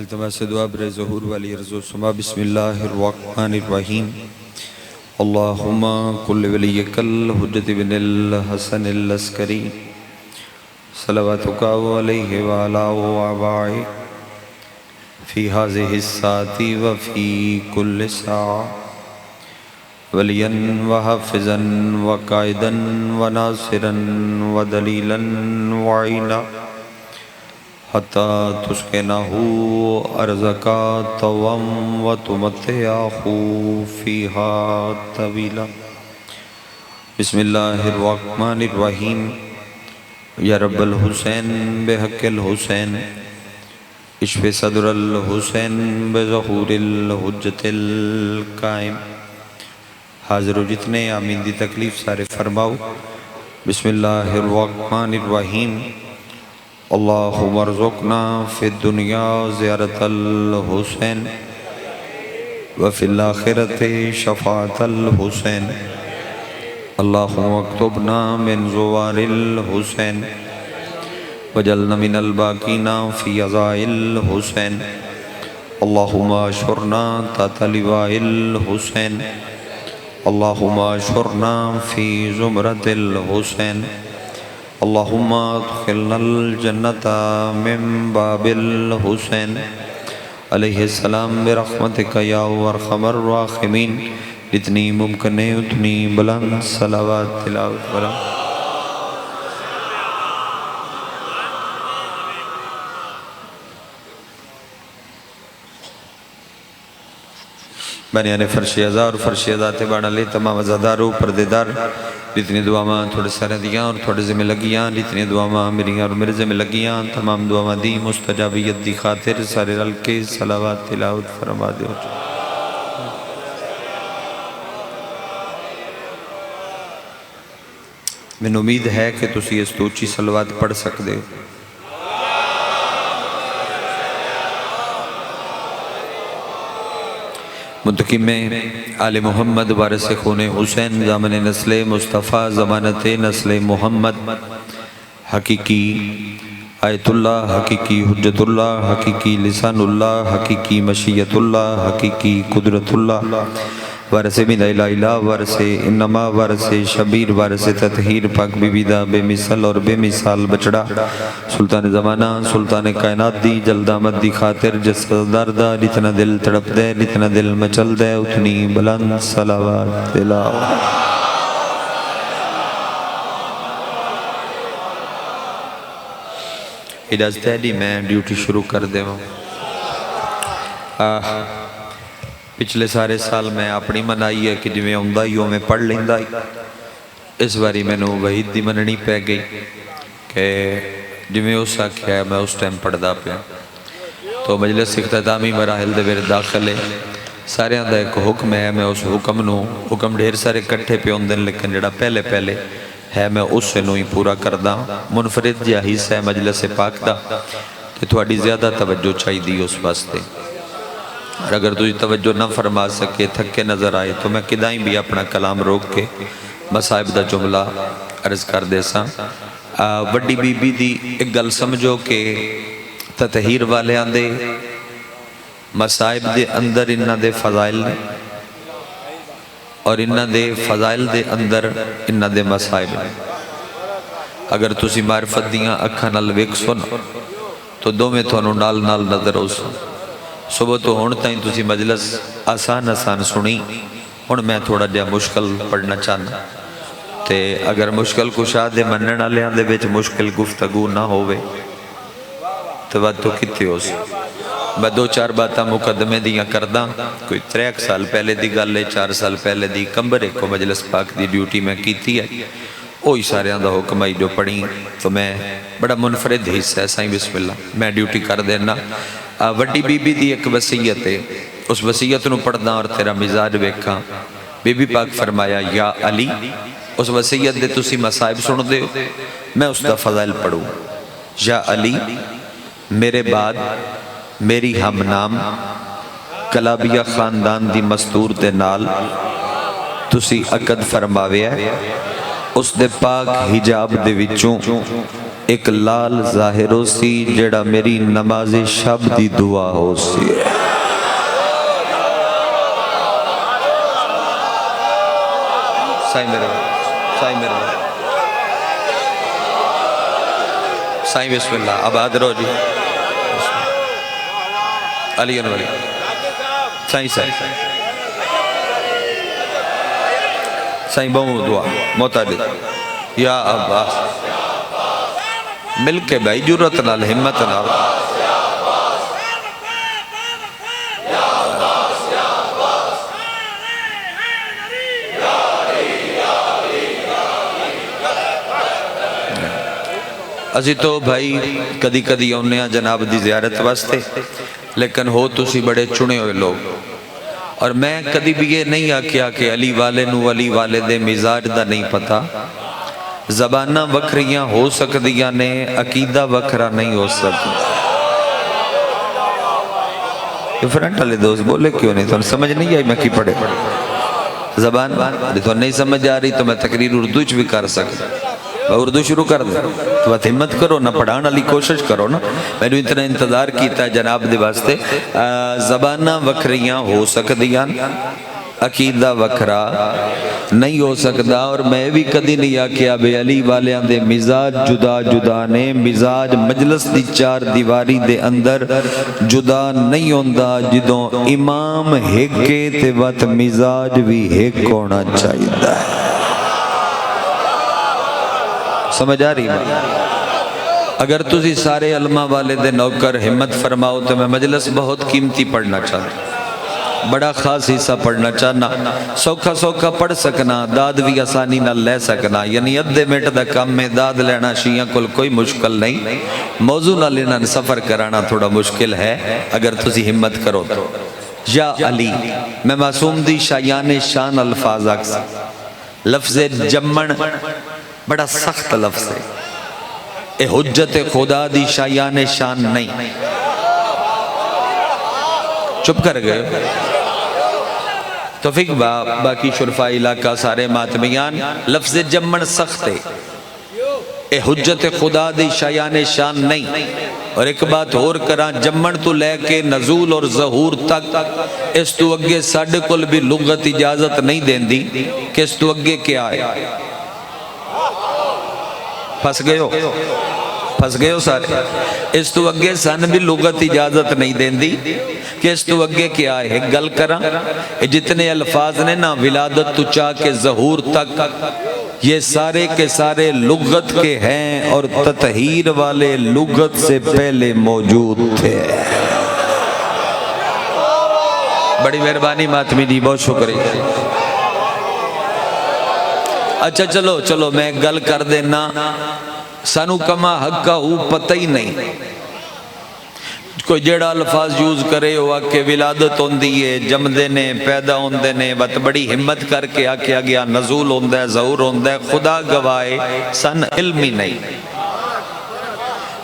इल्तमास दुआ बर ज़हूर वाली अर्ज़ो समा बिस्मिल्लाहिर्रहमानिर्रहीम। अल्लाहुम्मा कुल्ल वलियकल हुज्जत बिनिल हसनिल अस्करी सलवातुका अलैहि व अला आबाए फ़ी हाज़िहि साती व फ़ी कुल्लि साअ वलियन व हाफ़िज़न व काइदन व नासिरन व दलीलन व ईना हत्ता तुस्किनहु अर्ज़का तवम व तुमत्तिअहु फ़ीहा तवीला। बिस्मिल्लाहिर्रहमानिर्रहीम। या रब्बल हुसैन बेहक़्क़िल हुसैन इश्फ़े सदरल हुसैन बेज़हूरिल हुज्जतिल कायम। हाज़िर जितने आमीन दी तकलीफ़ सारे फरमाओ। बिस्मिल्लाहिर्रहमानिर्रहीम। अल्लाहुम्मा अर्ज़ुक़ना फ़िद्दुनिया ज़ियारतल हुसैन व फ़िल आख़िरति शफ़ाअतल हुसैन। अल्लाहुम्मा अक्तुबना मिन ज़ुवारिल हुसैन वजअलना मिनल बाक़ीना फ़ी अज़ाइल हुसैन। अल्लाहुम्मा अशुरना तहत लिवाइल हुसैन। अल्लाहुम्मा अशुरना फ़ी ज़ुमरतिल हुसैन। अल्लाहुम्मा अदख़िलनल जन्नता मिन बाबिल हुसैन अलैहिस्सलाम बिरहमतिका या अरहमर राहिमीन। जितनी मुमकिन है उतनी बुलंद सलावत तिलावत करो। बनियाने फर्श अज़ा और फर्श अज़ा ते बाड़ा ले तमाम अज़ादारों पर्देदार जितनी दुआवां थोड़े सारे दियाँ और थोड़े ज़िम्मे लगियाँ, जितनी दुआवां मेरी और मेरे ज़िम्मे लगियाँ, तमाम दुआवां दी मुस्तजाबियत दी खातिर सारे रल के सलावत तिलावत फरमा दो। मैनू उम्मीद है कि तुसी इस तो उच्ची सलवात पढ़ सकते हो। मुंतकिम आले मोहम्मद वारिस खून हुसैन ज़ामन नस्ल मुस्तफ़ा ज़मानत नस्ल मोहम्मद हकीकी आयतुल्लाह हकीकी हुज्जतुल्लाह हकीकी लिसानुल्लाह हकीकी मशीयतुल्लाह हकीकी कुदरतुल्लाह वारसे मिला वारसे इन्नमा वारसे शबीर वारसे ततहीर पाक बीबीदा बेमिसल और बेमिसाल बचड़ा सुल्तान ज़माना सुल्तान कायनात दी जल्दामत दी खातिर जिस दर्दा जितना दिल तड़प दे जितना दिल मचल दे उतनी बुलंद सलावत तिलावत। इजाज़त है दी मैं ड्यूटी शुरू कर देवां। पिछले सारे साल मैं अपनी मनाई है कि जिमें आउंदा ही उवें पढ़ लैंदा ही। इस बारी मैनू वहीद दी मननी पै गई कि जिमें उस आख्या मैं उस टाइम पढ़दा पिया। तो मजलिस इख्तितामी मराहिल दे विच दाखिल है। सारियां दा एक हुक्म है, मैं उस हुक्म ढेर सारे इकट्ठे पे होंदे ने लेकिन जिहड़ा पहले पहले है मैं उस नूं ही पूरा करदा। मुनफरिद जिहा हिस्सा है मजलिस पाक दा ते तुहाडी ज़्यादा तवज्जो चाहिदी उस वास्ते। और अगर तुझे तवज्जो ना फरमा सके थके नज़र आए तो मैं किदाई भी अपना कलाम रोक के मसाइब दा जुमला अर्ज कर दे सा। वड्डी बीबी दी एक गल समझो कि ततहीर वालियां दे मसाइब दे अंदर इन्हां दे फज़ाइल ने और इन्हां दे फज़ाइल दे अंदर इन्हां दे मसाइब ने। अगर तुसी मारिफत दियां अखां नाल वेख सुन तो दोवें तुहानूं नाल नाल नज़र आओ। सुबह तो हुण ताईं तुसी मजलिस आसान आसान सुनी, हुण मैं थोड़ा जिहा मुश्किल पढ़ना चाहना। तो अगर मुश्किल कुशा दे मनण वालियां दे विच मुश्किल गुफ्तगू ना होवे तो वध तो कित्थे हो सी। मैं दो चार बातां मुकदमे दियां करदा। कोई 3 साल पहले दी गल है, 4 साल पहले दी कंबर एक मजलिस पाक दी ड्यूटी मैं कीती है। वही सारियां दा हुक्म आई जो पढ़ी तो मैं बड़ा मुनफरिद हिस्सा है। साईं बिस्मिल्लाह मैं ड्यूटी कर देना। वड्डी बीबी दी एक वसीयत है, उस वसीयत नूं पढ़दा और तेरा मिजाज वेखा। बीबी पाक फरमाया या अली उस वसीयत दे तुसी मसाइब सुनदे हो, मैं उसका फज़ाइल पढ़ूँ। या अली मेरे बाद मेरी हमनाम कलाबिया खानदान दी मस्तूर दे नाल तुसी अकद फरमावे है। उस दे पाक हिजाब दे विचों एक लाल ज़ाहिर हो सी जेड़ा मेरी नमाज़े शब दी दुआ हो सी। साईं मेरे साईं मेरे साईं बिस्मिल्लाह। अब हाजिर हो जी अली अनवरी साईं साईं साईं बहु दुआ मोहताज या अब्बास मिल के भाई जुर्रत नाल हिम्मत नाल असी तो भाई कदी कदी आने जनाब की ज़ियारत वास्ते, लेकिन हो तुसी बड़े चुने हुए लोग। और मैं कदी भी ये नहीं आख्या कि अली वाले नू अली वाले दे मिजाज दा नहीं पता। ज़बाना वखरियां हो सकदियां ने, अकीदा वखरा नहीं हो सकता। डिफरेंट वाले दोस्त बोले क्यों नहीं? तुम समझ नहीं आई मैं की पढ़े जबान तो नहीं समझ आ रही तो मैं तकरीर उर्दू च भी कर सकता। उर्दू शुरू कर दे तो बस हिम्मत करो ना, पढ़ाने वाली कोशिश करो ना। मैंने इतना इंतजार किया जनाब दे वास्ते। ज़बाना वखरियां हो सकदियां, अकीदा वखरा नहीं हो सकता। और मैं भी कदी नहीं आख्या बे अली वालियां दे मिजाज जुदा जुदा ने। मिजाज मजलस दी चार दीवारी दे अंदर जुदा नहीं होंदा। जदों इमाम हेके ते वत मिजाज भी हेक होना चाहिए। समझ आ रही है? अगर तुसी सारे अलमा वाले दे नौकर हिम्मत फरमाओ तो मैं मजलस बहुत कीमती पढ़ना चाहता, बड़ा खास हिस्सा पढ़ना चाहना। सौखा सौखा पढ़ सकना, दाद भी आसानी नाल ले सकना। यानी अद्धे मिनट का काम में दाद लेना शिया कोल कोई मुश्किल नहीं। मौजू नाल इन्हां सफ़र कराना थोड़ा मुश्किल है अगर तुसी हिम्मत करो तो। या अली मैं मासूम दी शायान शान अल्फाज अक्स लफ्ज़ जम्मन बड़ा सख्त लफ्ज़ है। ए हुज्जत खुदा दी शायान शान नहीं। चुप कर गए तो फिक बाकी शुरफा इलाका सारे मातमियान लफ्ज़ जम्मन सख्त है। ए हुज्जत खुदा दी शायान शान नहीं। और एक बात और करा, जम्मन तो लैके नजूल और जहूर तक इस तो अगे साढ़े कोल भी लुगत इजाजत नहीं देंदी कि इस तो अगे क्या है। फस गए हो सारे। इस तो अगे सन भी लुगत इजाजत नहीं देंदी कि इस तो अगे क्या है। गल करा जितने अल्फाज ने ना विलादत तो चा के जहूर तक, ये सारे के सारे लुगत के हैं और ततहीर वाले लुगत से पहले मौजूद थे। बड़ी मेहरबानी मातमी जी, बहुत शुक्रिया। अच्छा चलो चलो मैं गल कर देना। सानू कमा हक्का हूँ पता ही नहीं। कोई जेड़ा अल्फाज यूज करे वो आके विलादत होंदी है, जमदे ने पैदा होंदे ने। बत बड़ी हिम्मत करके आख्या गया नजूल होंदा है, ज़हूर होंदा है। खुदा गवाए सन इल्म ही नहीं।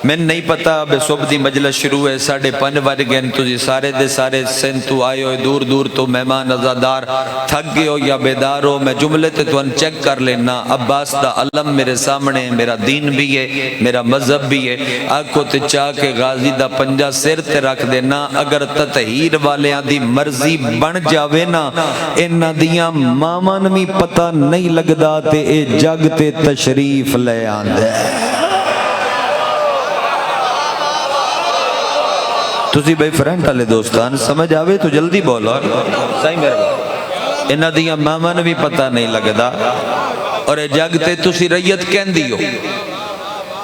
मैं नहीं पता बे सुबह दी मजलिस शुरू है 5:30 बज गए। तुझे सारे दे सारे सिंध तू आए हो, दूर दूर तो मेहमान अजादार, थक गए हो या बेदार हो। मैं जुमले ते तुहानू चेक कर लेना। अब्बास दा अलम मेरे सामने, मेरा दीन भी है, मेरा मजहब भी है। आखो ते चाह के गाजी दा पंजा सिर ते रख देना। अगर ततहीर वालियां दी मर्जी बन जावे ना, इन्हां दियां मावां नूं भी पता नहीं लगदा ते ए जग ते तशरीफ ले आंदे। तुसी भाई फ्रेंड वाले दोस्तान समझ आवे तो जल्दी बोलो। सही मेरे इन्हां दियां मावां नूं भी पता नहीं लगदा। और ए जग ते तुसी रैयत कहंदी हो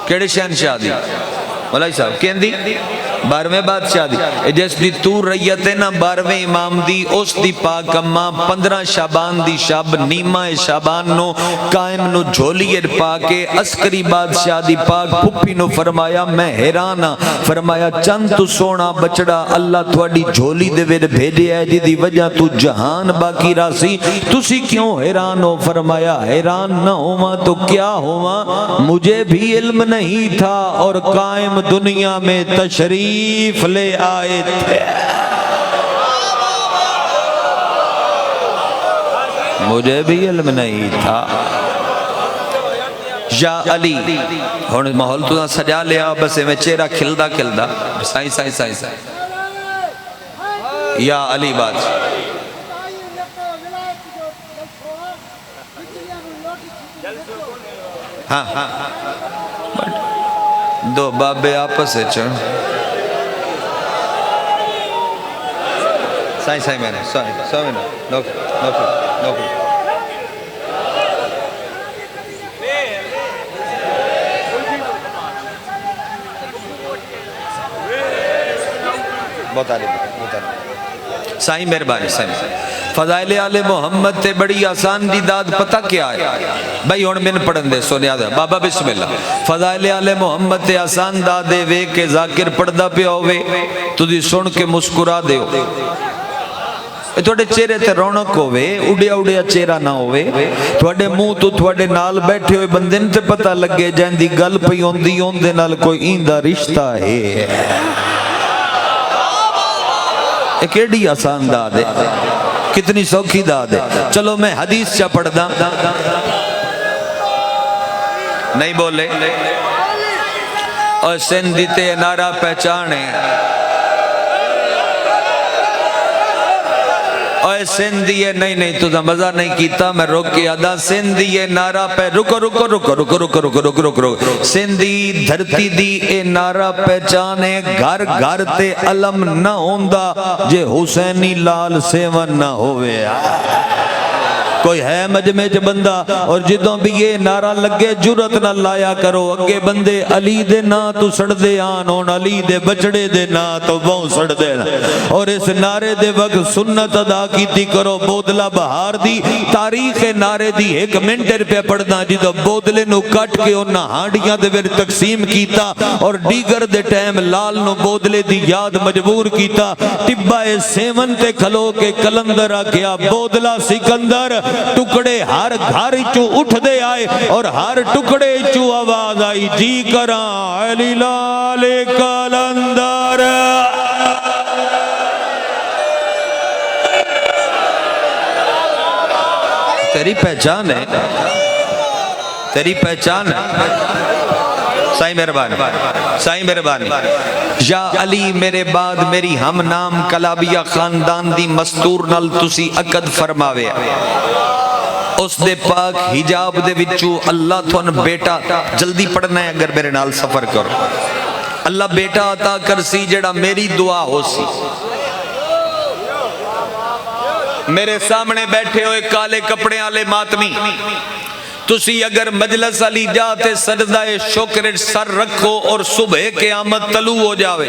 केड़े शहनशाह दी? मौलाई साहब कहंदी 12वें बादशाह दी। जिस दी तू रैयत है ना 12वें इमाम दी, उस दी पाक अम्मा 15 शाबान दी शब नीमा शाबान नो कायम नो झोली पा के अस्करी बादशाह दी पाक फुप्पी नो फरमाया मैं हैरान हाँ। फरमाया चंद तू सोना बचड़ा अल्लाह थोड़ी झोली दे विच भेजिया है जिदी वजह तू जहान बाकी रासी, तुसी क्यों हैरान हो? फरमाया हैरान न होवा तो क्या होवा, मुझे भी इल्म नहीं था और कायम दुनिया में तशरीफ ले आए थे। मुझे भी इल्म नहीं था। या अली हुण माहौल तुसा सजा लिया बस में चेहरा खिलदा खिलदा साईं साईं साईं साईं या अली बात हाँ हाँ दो बाबे आपस साईं साईं मैंने सॉरी नो साईं मेहरबानी साईं फज़ाइल आले मोहम्मद ते बड़ी आसान दी दाद पता क्या है भाई हुण मैंने पढ़न दे सुनिया बाबा बिस्मिल्लाह फज़ाइल आले मोहम्मद ते आसान दाद दे वे के जाकिर पढ़दा पिया होवे तुसी सुन के मुस्कुरा दिओ थोड़े चेहरे ते रौनक होवे उड़िया उड़िया चेहरा ना होवे थोड़े मुंह तो थोड़े नाल बैठे हुए बंदे ते पता लगे जैंदी गल पई होंदी ओंदे नाल कोई इंदा रिश्ता है केड़ी आसान दाद है कितनी सौखी दाद है चलो मैं हदीस चा पढ़दा नहीं बोले और सिंधी ते नारा पहचाने और सिंधी है नहीं तुझा मजा नहीं कीता मैं रोक के आदा सिंधी है नारा पे रुको रुको रुको रुको रुको रुको रुको रुको रुको सिंधी धरती दी ए नारा पहचाने घर घर ते अलम न होंदा जे हुसैनी लाल सेवन न होवे कोई है मजमे च बंदा और जिदों भी ये नारा लगे जुरत ना लाया करो अगे बंदे अली दे ना तू सड़दे आन हुण अली दे बचड़े दे ना तो बहु सड़दे और इस नारे दे वक्त सुन्नत अदा कीती करो बोदला बहार दी तारीख नारे दी 1 मिनट रुपया पढ़दा जिदों बोदले नु कट के उन्हां हांडियां दे विच तकसीम कीता और डीगर दे टाइम लाल नु बोदले दी याद मजबूर कीता टिब्बा ए सेवन ते खलो के कलंदर आख्या बोदला सिकंदर टुकड़े हर घर चो उठदे आए और हर टुकड़े चो आवाज आई जी करा अली लाल कलंदर तेरी पहचान है तेरी पहचान है साईं मेहरबानी या अली मेरे बाद मेरी हम नाम कलाबिया खानदान दी मस्तूर नाल तुसी अकद फरमावे उस दे पाक हिजाब दे विचू अल्लाह थोन बेटा जल्दी पढ़ना है अगर मेरे नाल सफर करो अल्लाह बेटा अता करसी जेड़ा मेरी दुआ हो सी मेरे सामने बैठे हुए काले कपड़े वाले मातमी तुसी अगर मजलस अली जाते सजदाए शुक्र सर रखो और सुबह क़यामत तलू हो जावे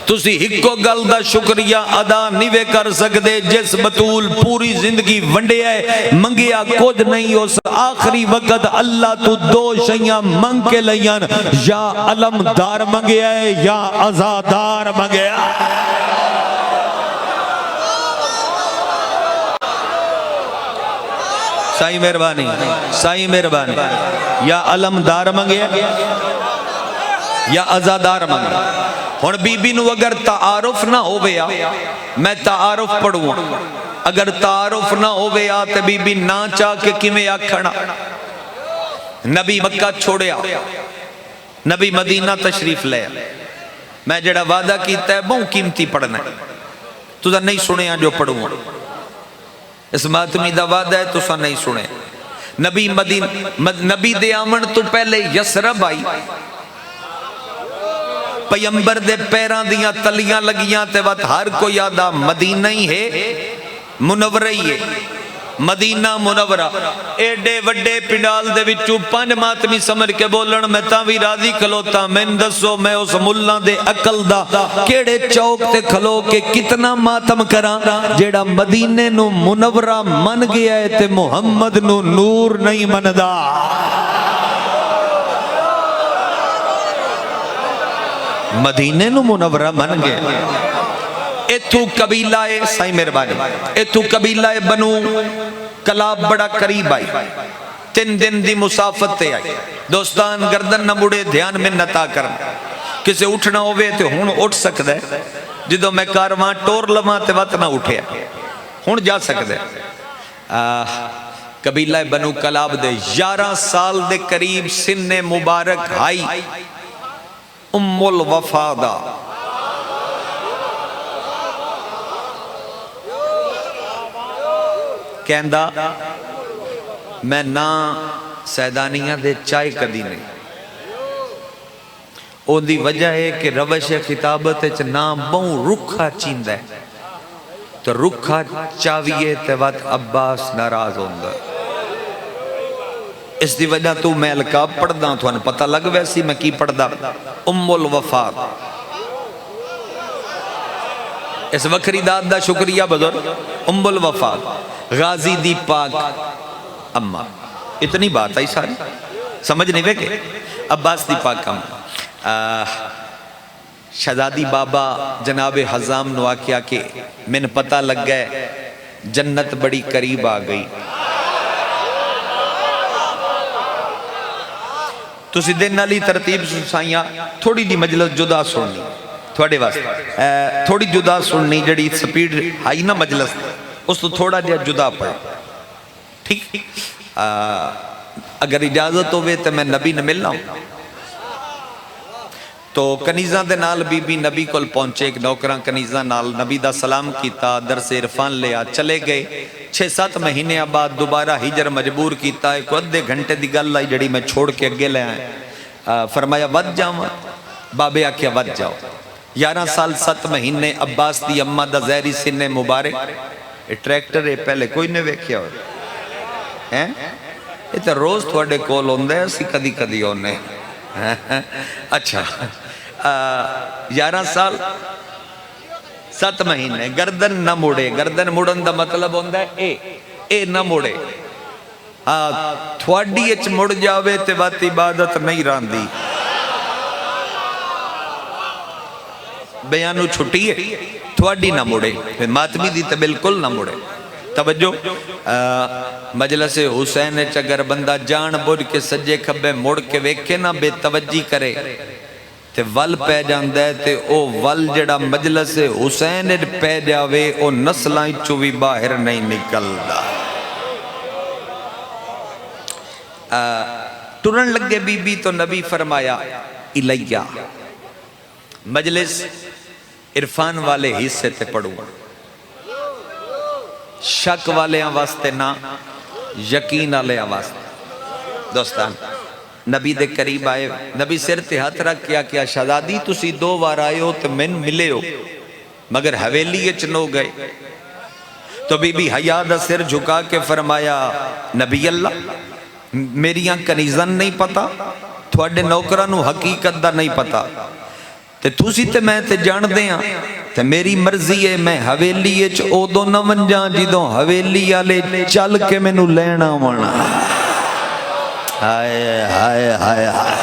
तुसी हिको गल दा शुक्रिया अदा नहीं वे कर सकते जिस बतूल पूरी जिंदगी वंडिया मंगिया कुछ नहीं उस आखिरी वक्त अल्लाह तू 2 शैयां मंग के लईयां या अलमदार मंगया है या आजादार मंगया साईं मेहरबानी या अलमदार मंगे या आजादार मंगे हुण बीबी नू अगर तारुफ ना होवे मैं तारुफ पढ़ूं अगर तारुफ ना होवे ते बीबी ना चाह के किवें आखना नबी मक्का छोड़िया नबी मदीना तशरीफ ले मैं जेड़ा वादा कीता है बहुत कीमती पढ़ना तुझा नहीं सुनिया जो पढ़ूं इस मातमी दा वादा है तुसा नहीं सुने नबी दे आमन तो पहले यसरब आई पैगंबर दे पैरां दियां तलियां लगियां ते वत हर कोई आदा मदीना ही है मुनव्वरा ही है मदीना मुनव्वरा एडे वड्डे पिंडाल दे विचों 5 मातमी समझ के बोलन मैं तां भी राजी खलोता मैन दसो मैं उस मुल्ला दे अकल दा केड़े चौक ते खलो के कितना मातम करा जेड़ा मदीने नु मुनव्वरा मन गया है ते मुहम्मद नु नूर नहीं मनदा मदीने नु मुनव्वरा मन गया इथू कबीला है साईं मेहरबानी इथू कबीला है बनू कलाब बड़ा करीब आई 3 दिन दी मुसाफत ते आई दोस्तान गर्दन न मुड़े ध्यान में नता कर किसे उठना होवे ते हुण उठ सकदा है जिदों मैं कारवां टोर लवां ते वत ना उठिया हुण जा सकदा है कबीला बनु कलाब दे 11 साल दे करीब सिन्ने मुबारक हाई उम्मुल वफादा कहंदा मैं ना सैदानियां दे चाय कदी नहीं। ओदी वजह है कि रवश खिताबत ना बहु रुखा चींदा है, तो रुखा चाविए ते वत अब्बास नाराज होंदा। इसकी वजह तू मैं अलकाब पढ़दा, तुहानू पता लग वैसी मैं की पढ़दा। उम्मुल वफाद, इस वखरी दाद दा शुक्रिया बुजुर्ग। उम्मुल वफाद गाजी दी पाक अम्मा, इतनी बात आई सारी समझ नहीं वेगे। अब्बास दी पाक अम्मा शहजादी बाबा जनाब हजाम नु आख्या कि मैंने पता लग गया जन्नत बड़ी करीब आ गई। तुसी दिन नाली तरतीब सुसाइया थोड़ी दी मजलिस जुदा सुननी थोड़े वास्ते, थोड़ी जुदा सुननी जड़ी स्पीड आई ना मजलिस उस तो थोड़ा जिहा जुदा पढ़, ठीक। अगर इजाजत होवे तो मैं नबी ने मिलना। तो कनीज़ा दे नाल बीबी नबी कोल पहुंचे, एक नौकरा कनीज़ा नाल नबी दा सलाम किया, दरस इरफान लिया, चले गए। 6-7 महीने बाद दोबारा हिजर मजबूर किया। एक अद्धे घंटे की गल आई जड़ी मैं छोड़ के अगे ले आया। फरमाया वध जावा, बाबे आख्या वध जाओ। 11 साल 7 महीने अब्बास दी अम्मा दा ज़हरी सिन्ने मुबारक। ट्रैक्टर है पहले कोई नहीं वेख्या हो हैं, ये तो रोज थोड़े कोल होंदा है, असीं कदी कदी होने। अच्छा 11 साल 7 महीने गर्दन न मुड़े। गर्दन मुड़न का मतलब होंदा है ए न मुड़े। हाँ थोड़ी इच मुड़ जावे ते बात इबादत नहीं रही। बयानू छुट्टी है थोड़ी ना मुड़े, मातमी दी तो बिल्कुल ना मुड़े। तवज्जो मजलिस हुसैन अगर बंदा जान बुझ के सज्जे खब्बे मुड़ के वेखे ना बेतवज्जी करे ते वल पै जांदा है। ते ओ वल जड़ा मजलिस हुसैन पै जावे ओ नस्लां चों भी बाहर नहीं निकलदा। टुरन लगे बीबी तो नबी फरमाया इलैया, मजलिस इरफान वाले हिस्से ते पढ़ूंगा, शक वाले वास्ते ना यकीन वाले वास्ते। दोस्तान नबी दे करीब आए, नबी सिर ते हाथ रख के क्या शहजादी तुसी 2 बार आए हो तो मैनू मिले हो मगर हवेली च नो गए। तो बीबी हया दा सिर झुका के फरमाया नबी अल्लाह मेरियां कनीज़न नहीं पता, थोड़े नौकरां नू हकीकत दा नहीं पता, ते तुसी ते मैं ते जानदे हां ते मेरी मर्जी है मैं हवेली च उदों न वंजा जिदों हवेली वाले चल के मैनू लैना आवणा। हाय हाय हाय हाय,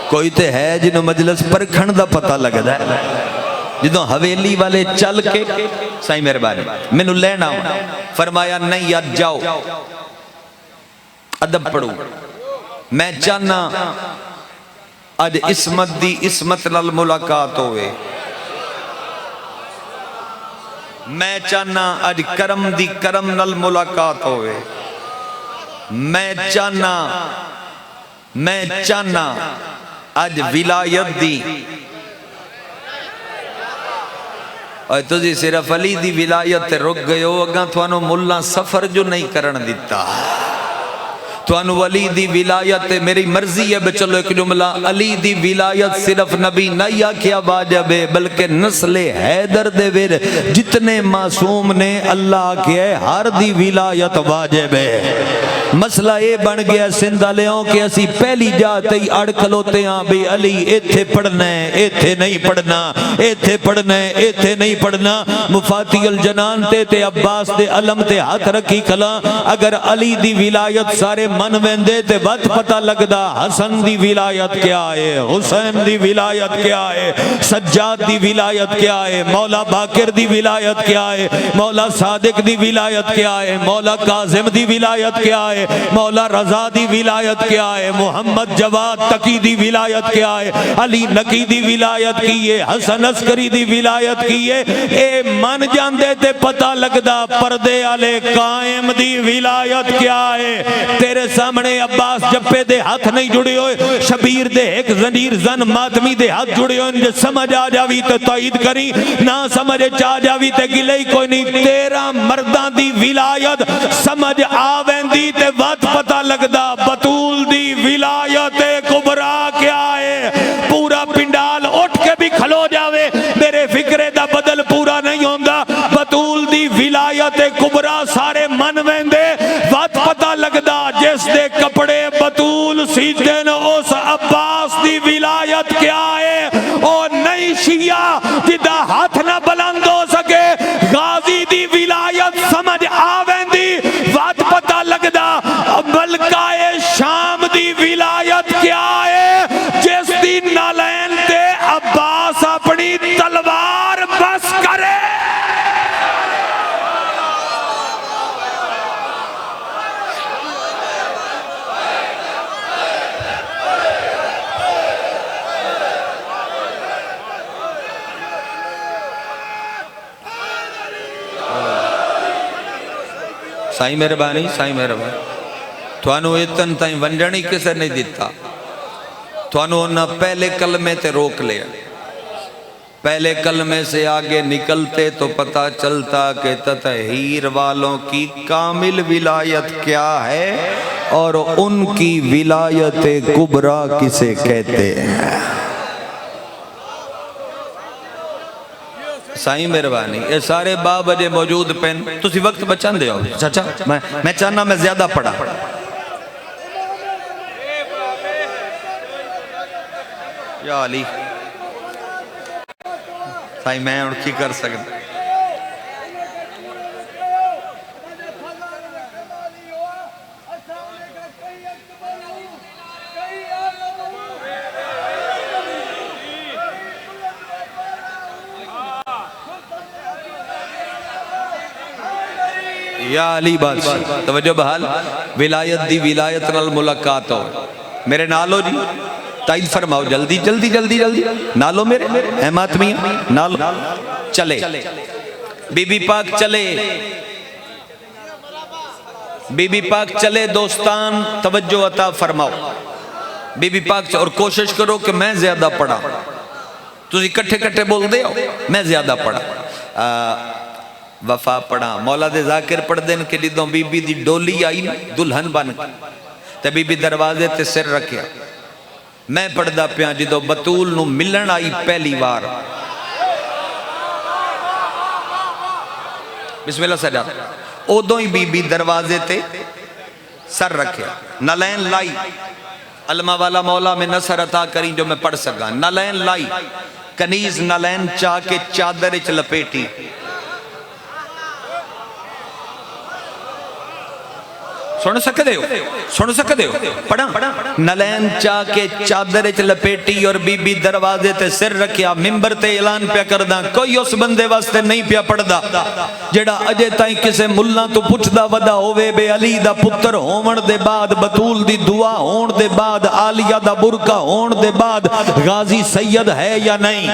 कोई तो है जिन्हों मजलिस परखण दा पता लगदा है, जिदों हवेली वाले चल के साईं मेहरबानी मैनू लैना आवणा। फरमाया नहीं यार जाओ अदब पढ़ो, मैं चाहना अज इस्मत दी इस्मत नाल मुलाकात होवे, मैं चाहना अज करम दी करम नाल मुलाकात होवे, मैं चाहना अज विलायत दी। और तुझी सिर्फ अली दी विलायत रुक गए हो, अगा थानू मुल्ला सफर जो नहीं करन दिता। थानू अली दी विलायत मेरी मर्जी है चलो एक जुमला, अली दी विलायत सिर्फ नबी नहीं आख्या वाजिब है बल्कि नस्ले हैदर दे विर जितने मासूम ने अल्लाह आख्या हर दी विलायत वाजिब है। मसला ये बन गया सिंध वालों कि असी पहली जात ही अड़ खलोते हाँ भी अली इत्थे पढ़ना है इत्थे नहीं पढ़ना, इत्थे पढ़ना है इत्थे नहीं पढ़ना। मुफाती अल जनान ते अब्बास दे अलम ते हाथ रखी खला। अगर अली दी विलायत सारे मन वेंदे ते वत पता लगदा हसन दी विलायत क्या है, हुसैन दी विलायत क्या है, सज्जाद दी विलायत क्या है, मौला बाकिर दी विलायत क्या है, मौला सादिक दी विलायत क्या है, मौला काजिम दी विलायत क्या है, मौला रजा दी विलायत क्या है, मोहम्मद जवाद तकी दी विलायत क्या है, अली नकी दी विलायत की है, हसन अस्करी दी विलायत की है। ए मन जांदे ते पता लगदा पर्दे आले कायम दी विलायत क्या है। तेरे सामने अब्बास जप्पे दे हाथ नहीं जुड़े होए, शबीर दे एक जंजीर जन मातमी दे हाथ जुड़े होए। जे समझ आ जावी तो ताईद करी, ना समझ आ जावी ते गिले ही कोई नहीं। तेरा मर्दां दी विलायत समझ आवेंदी ते वत पता लगदा बतूल दी विलायत कुबरा क्या है। पूरा पिंडाल उठ के भी खलो जावे, मेरे फिक्रे दा बदल पूरा नहीं होंदा। बतूल दी विलायत कुबरा सारे मन वेंदे, वत पता लगदा जिस दे कपड़े बतूल सीधे न उस अब्बास दी विलायत क्या है। ओ नहीं शिया जिदा हाथ ना बुलंद हो सके, गाजी दी विलायत समझ आवेंदी, वत पता लगदा मलकाए शाम दी विलायत क्या है। जिस दी नालैन ते अब्बास अपनी तलवार बस करे। साईं मेहरबानी, साईं मेहरबानी। थानू इतन ताई वंजन ही किसे नहीं दिता, थानू उन्हें पहले कलमे ते रोक लिया। पहले कलमे से आगे निकलते तो पता चलता कि ततहीर वालों की कामिल विलायत क्या है और उनकी विलायत कुबरा किसे कहते हैं। साईं मेहरबानी। ये सारे बाबजे मौजूद पेन तुसी वक्त बचा दे हो चाचा। मैं चाहना मैं ज्यादा पढ़ा। या अली साईं मैं और की कर सकता। या अली बादशाह तवज्जो बहाल। विलायत दी विलायत नाल मुलाकात हो मेरे नालो जी, ताइद फरमाओ जल्दी जल्दी जल्दी जल्दी नालो मेरे अहमातमी नालो चले। बीबी पाक चले, बीबी पाक चले दोस्तान तवज्जो अता फरमाओ। बीबी पाक और कोशिश करो कि मैं ज्यादा पढ़ा, तुम इकट्ठे इकट्ठे बोल दे हो मैं ज्यादा पढ़ा। वफा पढ़ा मौला दे जाकिर पढ़ते हैं कि जो बीबी दी डोली आई ना दुल्हन बन के ते बीबी दरवाजे ते सिर रखिया। मैं पढ़दा पिया जो बतूल नू मिलन आई पहली बार, बिस्मिल्लाह सजा, उदों ही बीबी दरवाजे ते सर रखिया, नलैन लाई। अलमा वाला मौला में नसर अता करी जो मैं पढ़ सका। नलैन लाई, कनीज नलैन चाह के चादर च लपेटी। सुन सकते हो, सुन सकते हो, पढ़ा नलैन चाह के चादर च लपेटी और बीबी दरवाजे ते सिर रखिया। मिंबर ते ऐलान पिया करदा, कोई उस बंदे वास्ते नहीं पिया पढ़दा जेड़ा अजे ताई किसे मुल्ला तो पुछदा वदा होवे बे अली दा पुत्र होवन दे बाद, बतूल दी दुआ होण दे बाद, आलिया दा बुरका होण दे बाद गाजी सैयद है या नहीं।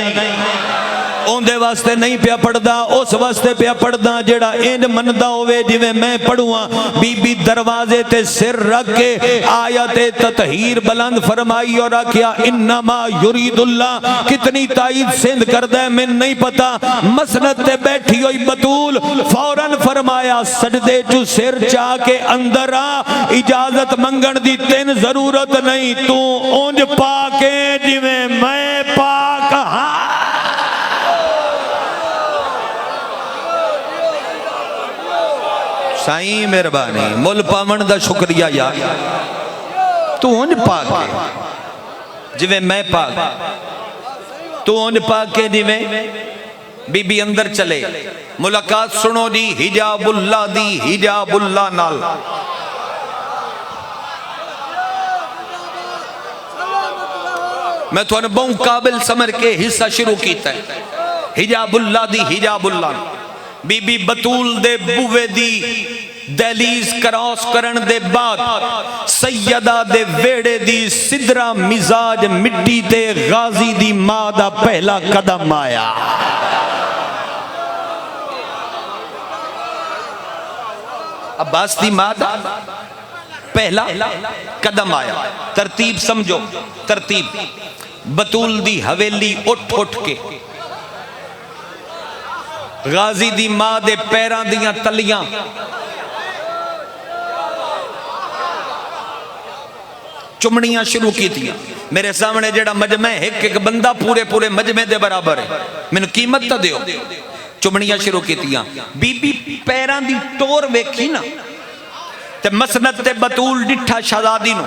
उनदे वास्ते नहीं पिया पढ़दा, उस वास्ते पिया पढ़दा जेड़ा इंज मनदा होवे जिवें मैं पढ़ूआ। बीबी दरवाजे ते सिर रख के आयत ततहीर बुलंद फरमाई और आखिया इन्नमा युरीदुल्लाह। कितनी ताईद सिंध करदा है मैं नहीं पता। मसनद ते बैठी हुई बतूल फौरन फरमाया सजदे चू सिर चा के अंदर आ, इजाजत मंगण दी तेन जरूरत नहीं, तू उंज पाके जिवें मैं पाक हां। साईं मेहरबानी, मुल पावन दा शुक्रिया यार। तू उंज पाके जिवें मैं पाक, तू उंज पाके जिवें बीबी अंदर चले। मुलाकात सुनो जी हिजाबुल्ला दी, हिजाबुल्ला नाल। मैं तुहानू बहु काबिल समझ के हिस्सा शुरू कीता है। हिजाबुल्ला दी, हिजाबुल्ला बीबी बतूल दे बुवे दी दहलीज क्रॉस करन दे बाद सैयदा दे वेड़े दी सिदरा मिजाज मिट्टी ते गाजी दी मां दा पहला कदम आया। अब्बास दी मां दा पहला कदम आया। तरतीब समझो, तरतीब। बतूल दी हवेली उठ उठ के गाजी दी मां दे पैरां दियां तलियां चुमनियां शुरू की थी। मेरे सामने जेड़ा मजमे एक एक बंदा पूरे पूरे मजमे दे बराबर है, मैनू कीमत तो दियो। चुमनियां शुरू की थी। बीबी पैरां दी टोर वेखी ना ते मसनद ते बतूल डिठा शहजादी नू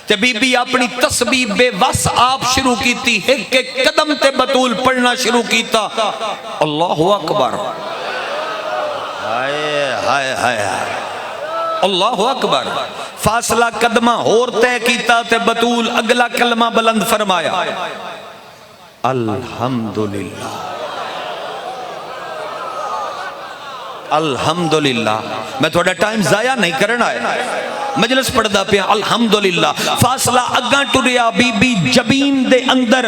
ते बीबी अपनी तस्बीह बेवस आप शुरू की थी। एक एक कदम ते बतूल पढ़ना शुरू कीता। अल्लाहु अकबर, हाय हाय हाय, अल्लाहु अकबर। फासला कदमा होर तय कीता ते बतूल अगला कलमा बुलंद फरमाया, अल्हम्दुलिल्लाह अल्हम्दुलिल्लाह। मैं थोड़ा टाइम जाया नहीं करना है, मजलिस पढ़दा पिया। अल्हम्दुलिल्लाह। फासला अग्गा टुरिया, बीबी जबीन दे अंदर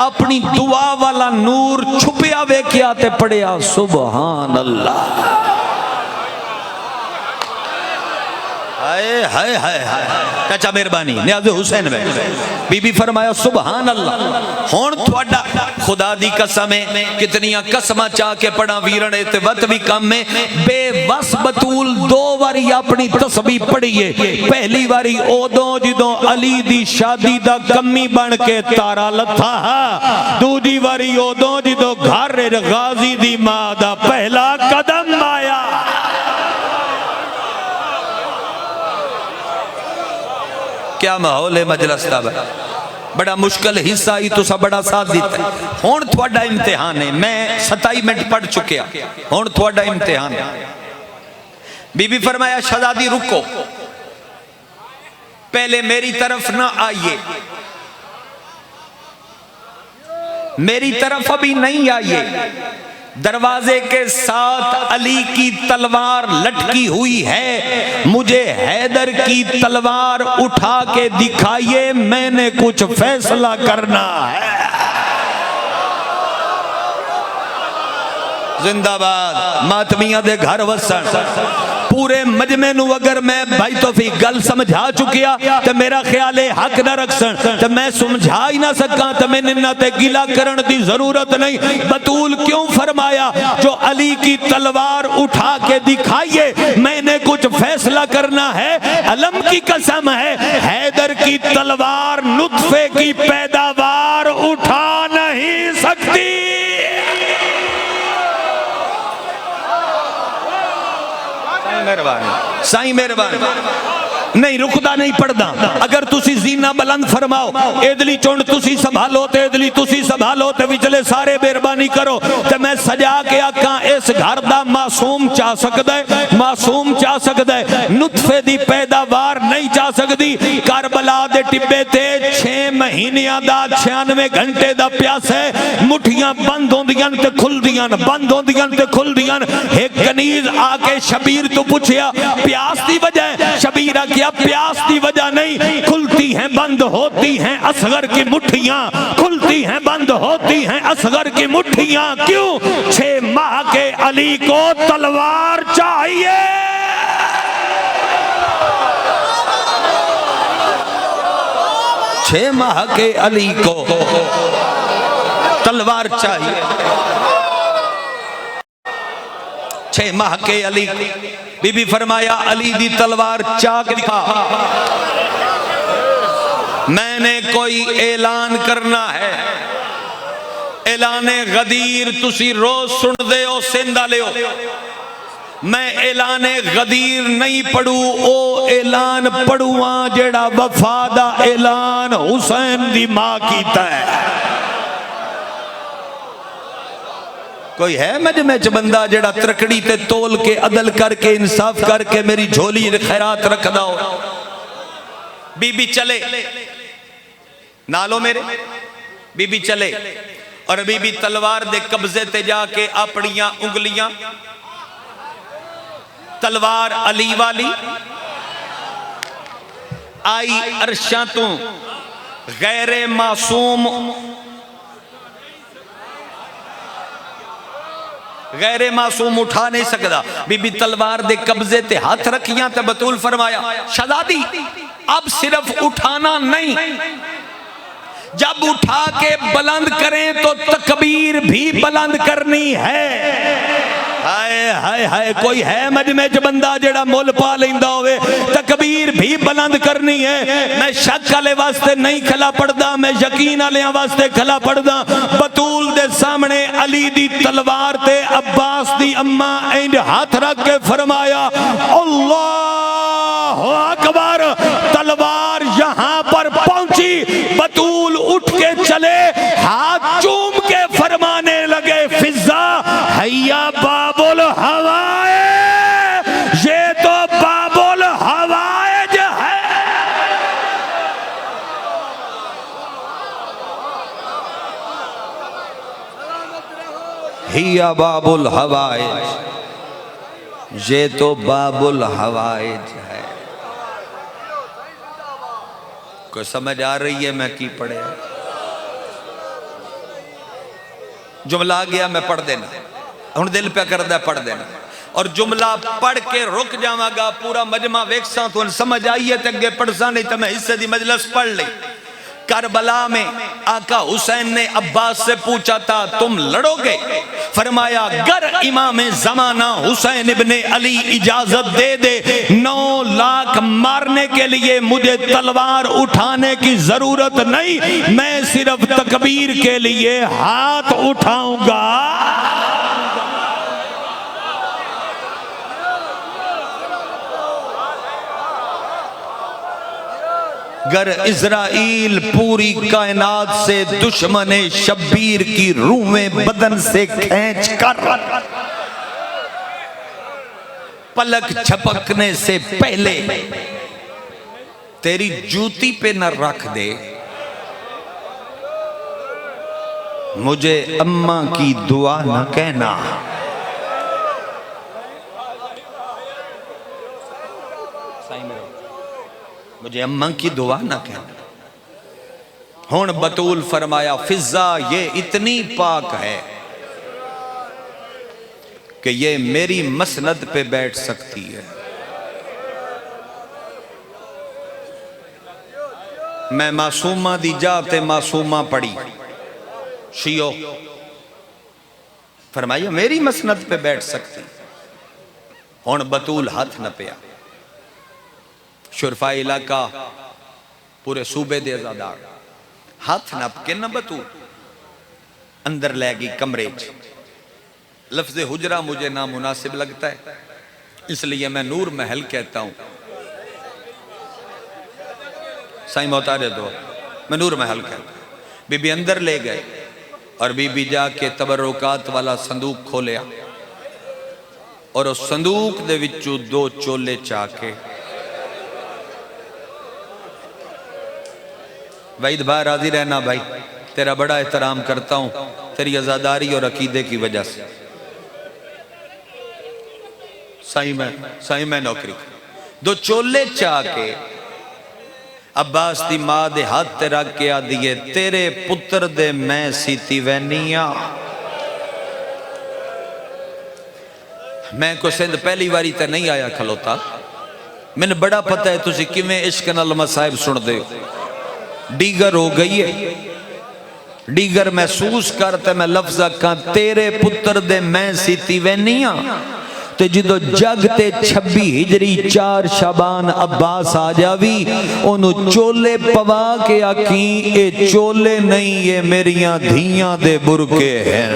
अपनी दुआ वाला नूर छुपिया वेख्या ते पढ़िया सुभान अल्लाह। हाय हाय हाय हाय, चाचा मेहरबानी नियाज़ हुसैन में बीबी फरमाया सुभान अल्लाह। हुण तुहाडा खुदा दी कसम है, कितनियां कसमां चाह के पढ़ा वीरने ते वत भी कम है। बेवस बतूल दो बारी अपनी तस्बीह पढ़िए। पहली बारी उदों जदों अली दी शादी दा कमी बन के तारा लथा, दूजी बारी उदों जदों घर गाजी दी मां दा पहला कदम आया। क्या माहौल है मजलिस दा, बड़ा मुश्किल हिस्सा ही तुसा बड़ा साथ दिता। हुण तुहाडा इम्तिहान है। मैं 27 मिनट पढ़ चुकिया, हुण तुहाडा इम्तिहान है। बीबी फरमाया शहजादी रुको, पहले मेरी तरफ ना आइए, मेरी तरफ अभी नहीं आइए। दरवाजे के साथ अली की तलवार लटकी हुई है, मुझे हैदर की तलवार उठा के दिखाइए, मैंने कुछ फैसला करना है। जिंदाबाद मातमिया दे घर वसन। पूरे मजमे नू अगर मैं भाई तौफीक गल समझा चुकिया तो मेरा ख्याल है हक न रखसन तो मैं समझा ही ना सका तो मैंने इन्हां ते गिला करन दी जरूरत नहीं। बतूल क्यों फरमाया जो अली की तलवार उठा के दिखाइए, मैंने कुछ फैसला करना है। अलम की कसम है, हैदर की तलवार नुत्फे की पैदावार उठा नहीं सकती। मेहरबानी साईं मेहरबानी, नहीं रुकदा नहीं पढ़दा। अगर तुसी जीना बुलंद फरमाओ, इधली चुंड तुसी संभालो ते इधली तुसी संभालो ते विचले सारे मेहरबानी करो ते मैं सजा के आका इस घर दा मासूम चाह सकदा है, मासूम चाह सकदा है, नुत्फे दी पैदावार नहीं चाह सकदी। करबला दे टिब्बे ते 6 महीनियां दा 96 घंटे दा प्यास है, मुठियां बंद होंदियां ते खुलदियां, बंद होंदियां ते खुलदियां। एक कनीज आके शबीर तो पूछया प्यास दी वजह, शबीर क्या प्यास की वजह नहीं, खुलती हैं बंद होती हैं असगर की मुट्ठियां, खुलती हैं बंद होती हैं असगर की मुट्ठियां। क्यों? 6 माह के अली को तलवार चाहिए। 6 माह के अली को तलवार चाहिए। 6 माह के अली। बीबी फरमाया अली दी तलवार चाक दिखा, मैंने कोई ऐलान करना है। ऐलाने गदीर तुसी रोज सुन दे हो सिंधा ले हो, मैं ऐलाने गदीर नहीं पढ़ू, ओ ऐलान पढ़ुआ जेड़ा वफा दा ऐलान हुसैन दी मां कीता है। कोई है मजमे च बंदा जेड़ा त्रकड़ी ते तोल के अदल करके इंसाफ करके मेरी झोली खैरात रखदा हो? बीबी चले नालो मेरे, बीबी चले और बीबी तलवार दे कब्जे ते जाके अपनियां उंगलियां, तलवार अली वाली आई अरशां तू गैरे मासूम गैरे मासूम उठा नहीं सकता। बीबी तलवार दे कब्जे ते हाथ रखिया ते बतूल फरमाया शहजादी अब सिर्फ उठाना नहीं, जब उठा के बुलंद करें तो तकबीर भी बुलंद करनी है। हाय हाय हाय, कोई है मजमे च बंदा जेड़ा मुल पा लेंदा होवे, तकबीर भी बुलंद करनी है। मैं शक वाले वास्ते नहीं खला पड़दा, मैं यकीन वाले वास्ते खला पड़दा। बतूल दे सामने अली दी तलवार ते अब्बास दी अम्मा इंज हाथ रख के फरमाया अल्लाहु अकबर। तलवार यहां पर पहुंची, बतूल उठ के चले, हाथ चूम के फरमाने लगे फिजा हैया बाबुल हवाए, ये तो बाबुल हवाएज है। हिया बाबुल हवाएज, ये तो बाबुल हवाएज है। कोई समझ आ रही है मैं की पढ़े? जुमला आ गया मैं पढ़ देना, हुण दिल पे करदा पढ़ देना, और जुमला पढ़ के रुक जावांगा। पूरा मजमा वेखसा तो समझ आई है, अगे पढ़सा, नहीं तो मैं हिस्से दी मजलिस पढ़ ली। करबला में आका हुसैन ने अब्बास से पूछा था तुम लड़ोगे? फरमाया गर इमाम जमाना हुसैन इब्ने अली इजाजत दे दे 9 लाख मारने के लिए मुझे तलवार उठाने की जरूरत नहीं, मैं सिर्फ तकबीर के लिए हाथ उठाऊंगा। गर इज़राइल पूरी कायनात से दुश्मन शब्बीर की रूहें बदन से खींच कर पलक झपकने से पहले तेरी जूती पे न रख दे, मुझे अम्मा की दुआ न कहना। मुझे अम्मा की दुआ ना कहना। हुण बतूल फरमाया फिजा ये इतनी पाक है कि ये मेरी मसनद पे बैठ सकती है। मैं मासूमा दी जाते मासूमा पढ़ी शियो, फरमाया मेरी मसनद पे बैठ सकती। हुण बतूल हाथ न पिया। शुरफा इलाका पूरे सूबे दे आजादार हाथ नप के न बतूल अंदर ले गई कमरे च। लफ्ज हुजरा मुझे नामुनासिब लगता है, इसलिए मैं नूर महल कहता हूं। साईं मोहतारे दो मैं नूर महल कहता। बीबी अंदर ले गए और बीबी जाके तबरुकात वाला संदूक खोलिया और उस संदूक दे विचों 2 चोले चाके वहीद भाई राजी रहना भाई, तेरा बड़ा एहतराम करता हूं तेरी आजादारी और अकीदे की वजह से। साईं मैं नौकरी 2 चोले चाह के अब्बास दी मां दे हाथ ते रख के आ दिए तेरे पुत्र दे मैं सीती वैनिया। मैं को सिंध पहली बारी तो नहीं आया खलोता, मैंने बड़ा पता है तुसी किवें इश्क नाल मसाइब सुनदे हो। डीगर हो गई है, डीगर महसूस करते मैं लफ्ज़ आखा तेरे पुत्र दे मैं सीती वैनिया। ते जिदो जग ते 26 हिजरी 4 शाबान अब्बास आ जावी ओनू चोले पवा के आखी ए चोले नहीं ये मेरियां धियां दे बुरके हैं।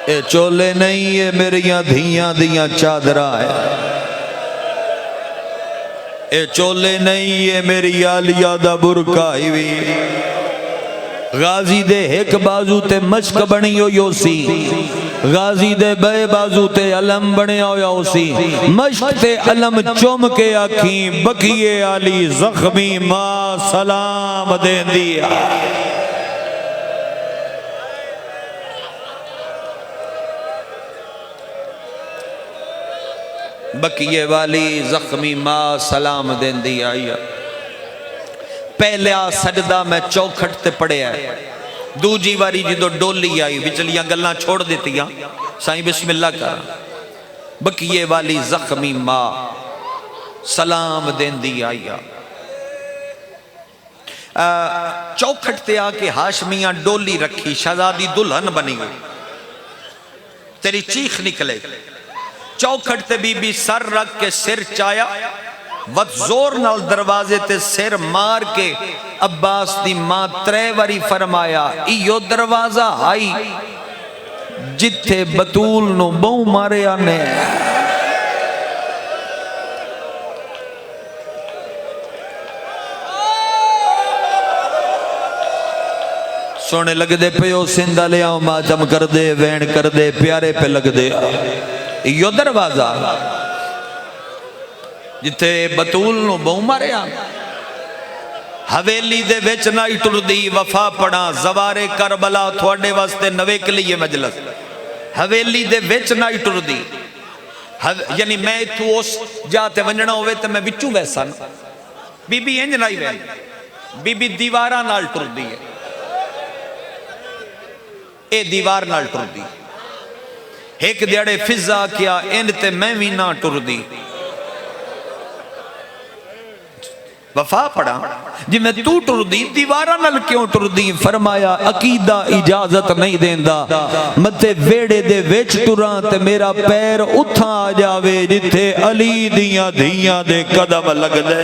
ए चोले नहीं ये मेरिया धियां दियां चादरा है, ए चोले नहीं ये मेरी आलिया दा बुरका ही। गाजी दे एक बाजू ते मश्क बनी हो सी, गाजी दे बे बाजू ते अलम बने हो सी। मश्क ते अलम चुम के आखी बकिए आली जख्मी मां सलाम दे दिया। बकिए वाली जख्मी मां सलाम देंदी आई। पहला सजदा मैं चौखट ते पढ़िया, दूजी बारी जो डोली आई विचलियां गल्लां छोड़ दित्तियां, साईं बिस्मिल्लाह कर। बकिए वाली जख्मी मां सलाम देंदी आई। चौखट ते आके हाशमियां डोली रखी, शहजादी दुल्हन बनी गई, तेरी चीख निकले। चौखट ते बीबी सर रख के सिर चाया, वत जोर नाल दरवाजे ते सिर मार के अब्बास दी मां 3 बारी फरमाया, इयो दरवाजा आई जिथे बतूल नु बहु मारिया ने। सोने लगदे पियो सिंधा ले आओ, मातम कर दे, वैन कर दे, प्यारे पे लग दे। यो दरवाजा जिथे बतूल नु बहु मारिया। हवेली दे विच नाई टुरदी, वफा पड़ा जवारे करबला थोड़े वास्ते नवे कलिए मजलस। हवेली दे विच नाई टुरदी, यानी मैं इथू उस जाते वंजना होवे ते मैं विचू वैसा ना। बीबी इंज नाई वे, बीबी दीवारा नाल टुरदी है, ए दीवार नाल टुरदी। एक दिहाड़े फिजा किया इन ते मैं भी ना टुरदी। वफा पड़ा जिमें तू टुरदी दीवारा नाल क्यों टुरदी? फरमाया अकीदा इजाजत नहीं देंदा, मते वेड़े दे विच टुरां ते मेरा पैर उथा आ जावे जिथे अली दियां धीयां दे कदम लगदे।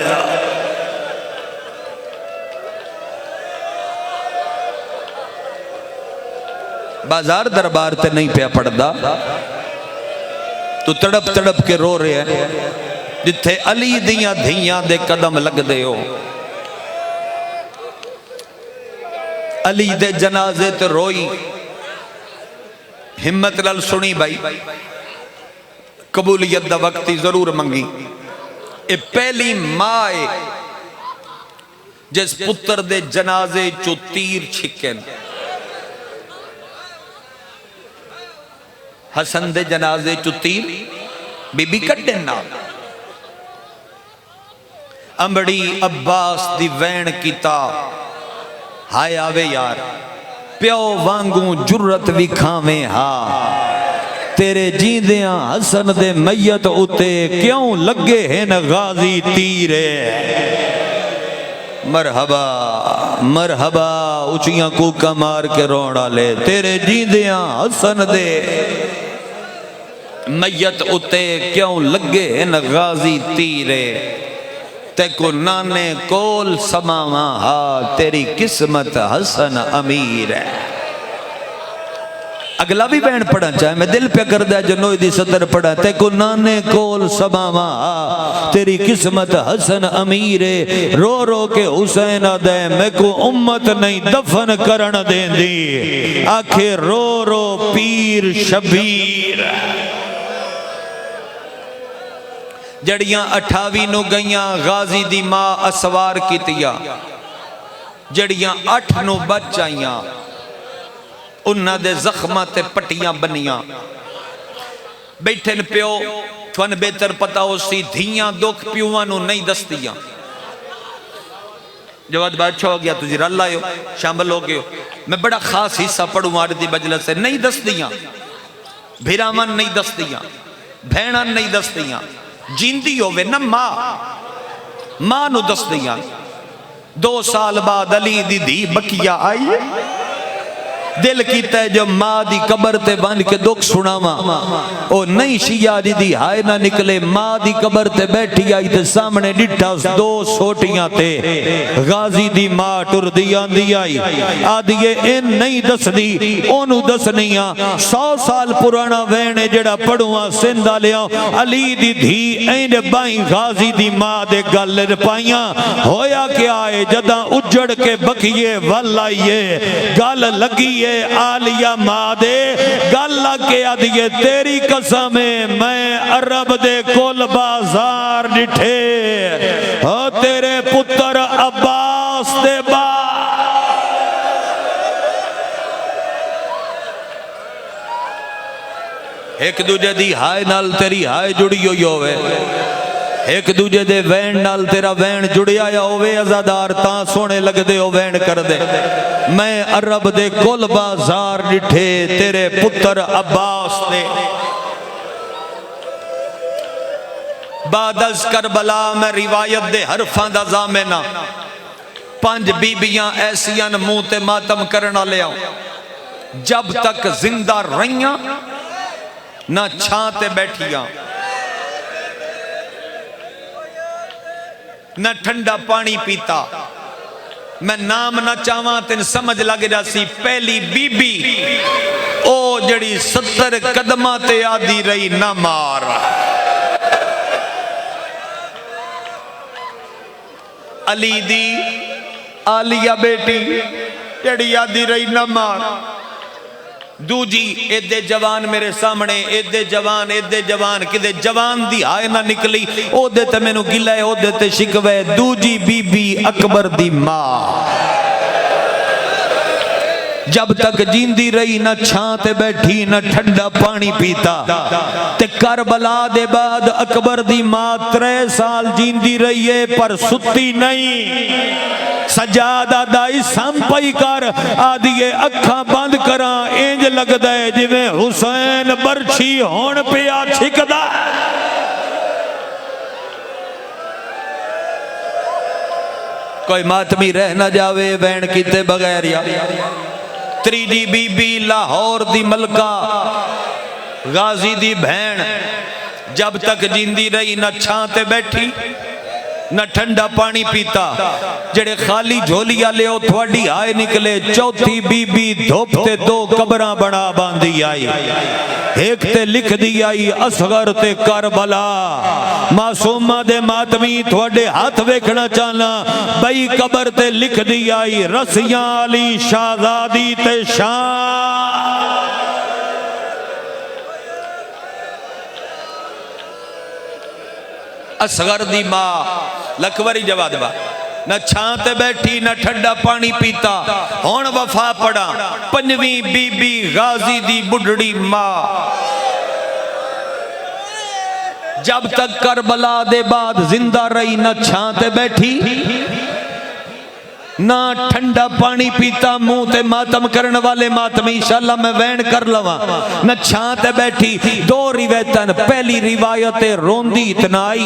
बाजार दरबार ते नहीं पिया पड़दा, तू तड़प तड़प के रो रहे है जिथे अली दियां धीयां दे कदम लगदे हो। अली दे जनाजे ते रोई, हिम्मत नाल सुनी भाई, कबूलियत दा वक्त ही जरूर मंगी। ए पहली मां है जिस पुत्र दे जनाजे चो तीर छिकन। हसन दे जनाजे चो तीर बीबी कड्डे ना। अंबड़ी अब्बास दी वैन कीता, हाय आवे यार प्यो वांगू जुर्रत विखावे। हा तेरे जींदियां हसन दे मैयत उते क्यों लगे हैं गाजी तीरे। मरहबा मरहबा उचियां कूका मार के रोड़ा ले, तेरे जींदियां हसन दे मैयत उते क्यों लगे न गाजी तीरे। ते को नाने कोल समावा, हा तेरी किस्मत हसन अमीर है। अगला भी बैन पढ़ा चाहे, मैं दिल पे कर दिया जनोई दी सदर पढ़ा। ते को नाने कोल समावा, हा तेरी किस्मत हसन अमीर है। रो रो के हुसैन दे मैं को उम्मत नहीं दफन करन देंदी, आखे रो रो पीर शबीर। जड़ियां 28 नु गईयां गाजी दी मां असवार कीतिया, जड़ियां 8 नु बच आईयां उन्हां दे जख्मां ते पट्टियां बनियां। बैठे न प्यो थन बेहतर पता उसी धीयां दुख प्यूआं नु नहीं दसदियां। जवाब बादशाह हो गया, तुझे रल आयो शामिल हो गए। मैं बड़ा खास हिस्सा पढ़ू मार दी मजलिस से, नहीं दसदियां भिरावन नहीं दसदियां, भैणन नहीं दसदियां। जींदी होवे ना मां, मां नु दसदियां। 2 साल बाद अली दी धी बकिया आई, दिल कीता है जो मां दी कबर ते बन के दुख सुनावा। ओ नहीं शिया दी दी हाय ना निकले, मां दी कबर ते बैठी आई ते सामने डिठा 2 सोटियां ते गाजी दी मां टुरदी आंदी आई। आदिए इन नहीं दसदी ओनू दसनिया। 100 साल पुराना वैन है जेड़ा पढ़ुआ सिंधा लिया। अली दी धी इंज बाई गाजी दी मां दे गल पाइया। होया क्या है जदा उजड़ के बकिए वल आईए, गल लगी आलिया मां दे, गल के आदिए तेरी कसम है मैं अरब दे कुल बाजार डिठे, हो तेरे पुत्र अब्बास दे एक दूजे दी हाय नाल तेरी हाय जुड़ी हुई होवे, एक दूजे दे वैन नाल तेरा वैन जुड़िया होवे। अजादार तां सोने लगदे हो वैन कर दे। मैं अरब दे कुल बाजार डिठे तेरे पुत्र अब्बास ने। बादस करबला मैं रिवायत दे हरफां दा ज़ामिना। 5 बीबियां ऐसियां मुंह ते मातम करन वाले जब तक जिंदा रहियां ना छां ते बैठियां न ठंडा पानी पीता। मैं नाम ना चावा तेन समझ लग जासी। पहली बीबी ओ जड़ी 70 कदमां ते आदी रही ना मार। अली दी आलिया बेटी जड़ी आदी रही ना मार। दूजी एदे जवान मेरे सामने, एदे जवान किदे जवान दी हाय ना निकली। ओदे ते मैनू गिला है, ओदे ते शिकवे। दूजी बीबी अकबर दी मां जब तक जींदी रही न छां ते बैठी न ठंडा पानी पीता। ते करबला दे बाद अकबर दी मां 3 साल जींदी रही है पर सुती नहीं। सजादा दाई संपई कर आदिए अखा बंद करा इंज लगदा है जिवें हुसैन बरछी होण पिया छिकदा। कोई मातमी रह ना जावे वैन किते बगैर। या त्रीजी बीबी लाहौर दी मलका गाजी दी भैन जब तक जींदी रही न छां ते बैठी न ठंडा पानी पीता। जेड़े खाली झोली वाले हो थोड़ी आए निकले। चौथी बीबी धुप ते 2 कबरां बना बांधी आई। एक ते लिख दी आई असगर ते करबला। मासूमा दे मातमी थोड़े हाथ वेखना चाहना बई कबर ते लिख दी आई रसियां अली शाहजादी ते शान। असगर दी मां लखवरी जवाब दबा न छां ते बैठी न ठंडा पानी पीता। हुण वफा पड़ा 5वीं बीबी गाजी दी बुढ़ड़ी मां जब तक करबला दे बाद जिंदा रही न छां ते बैठी ना ठंडा पानी पीता। मुंह ते मातम करने वाले मातमी इंशाअल्लाह मैं वैन कर लवा। न छां ते बैठी। 2 रिवायतन। पहली रिवायत रोंदी इतना आई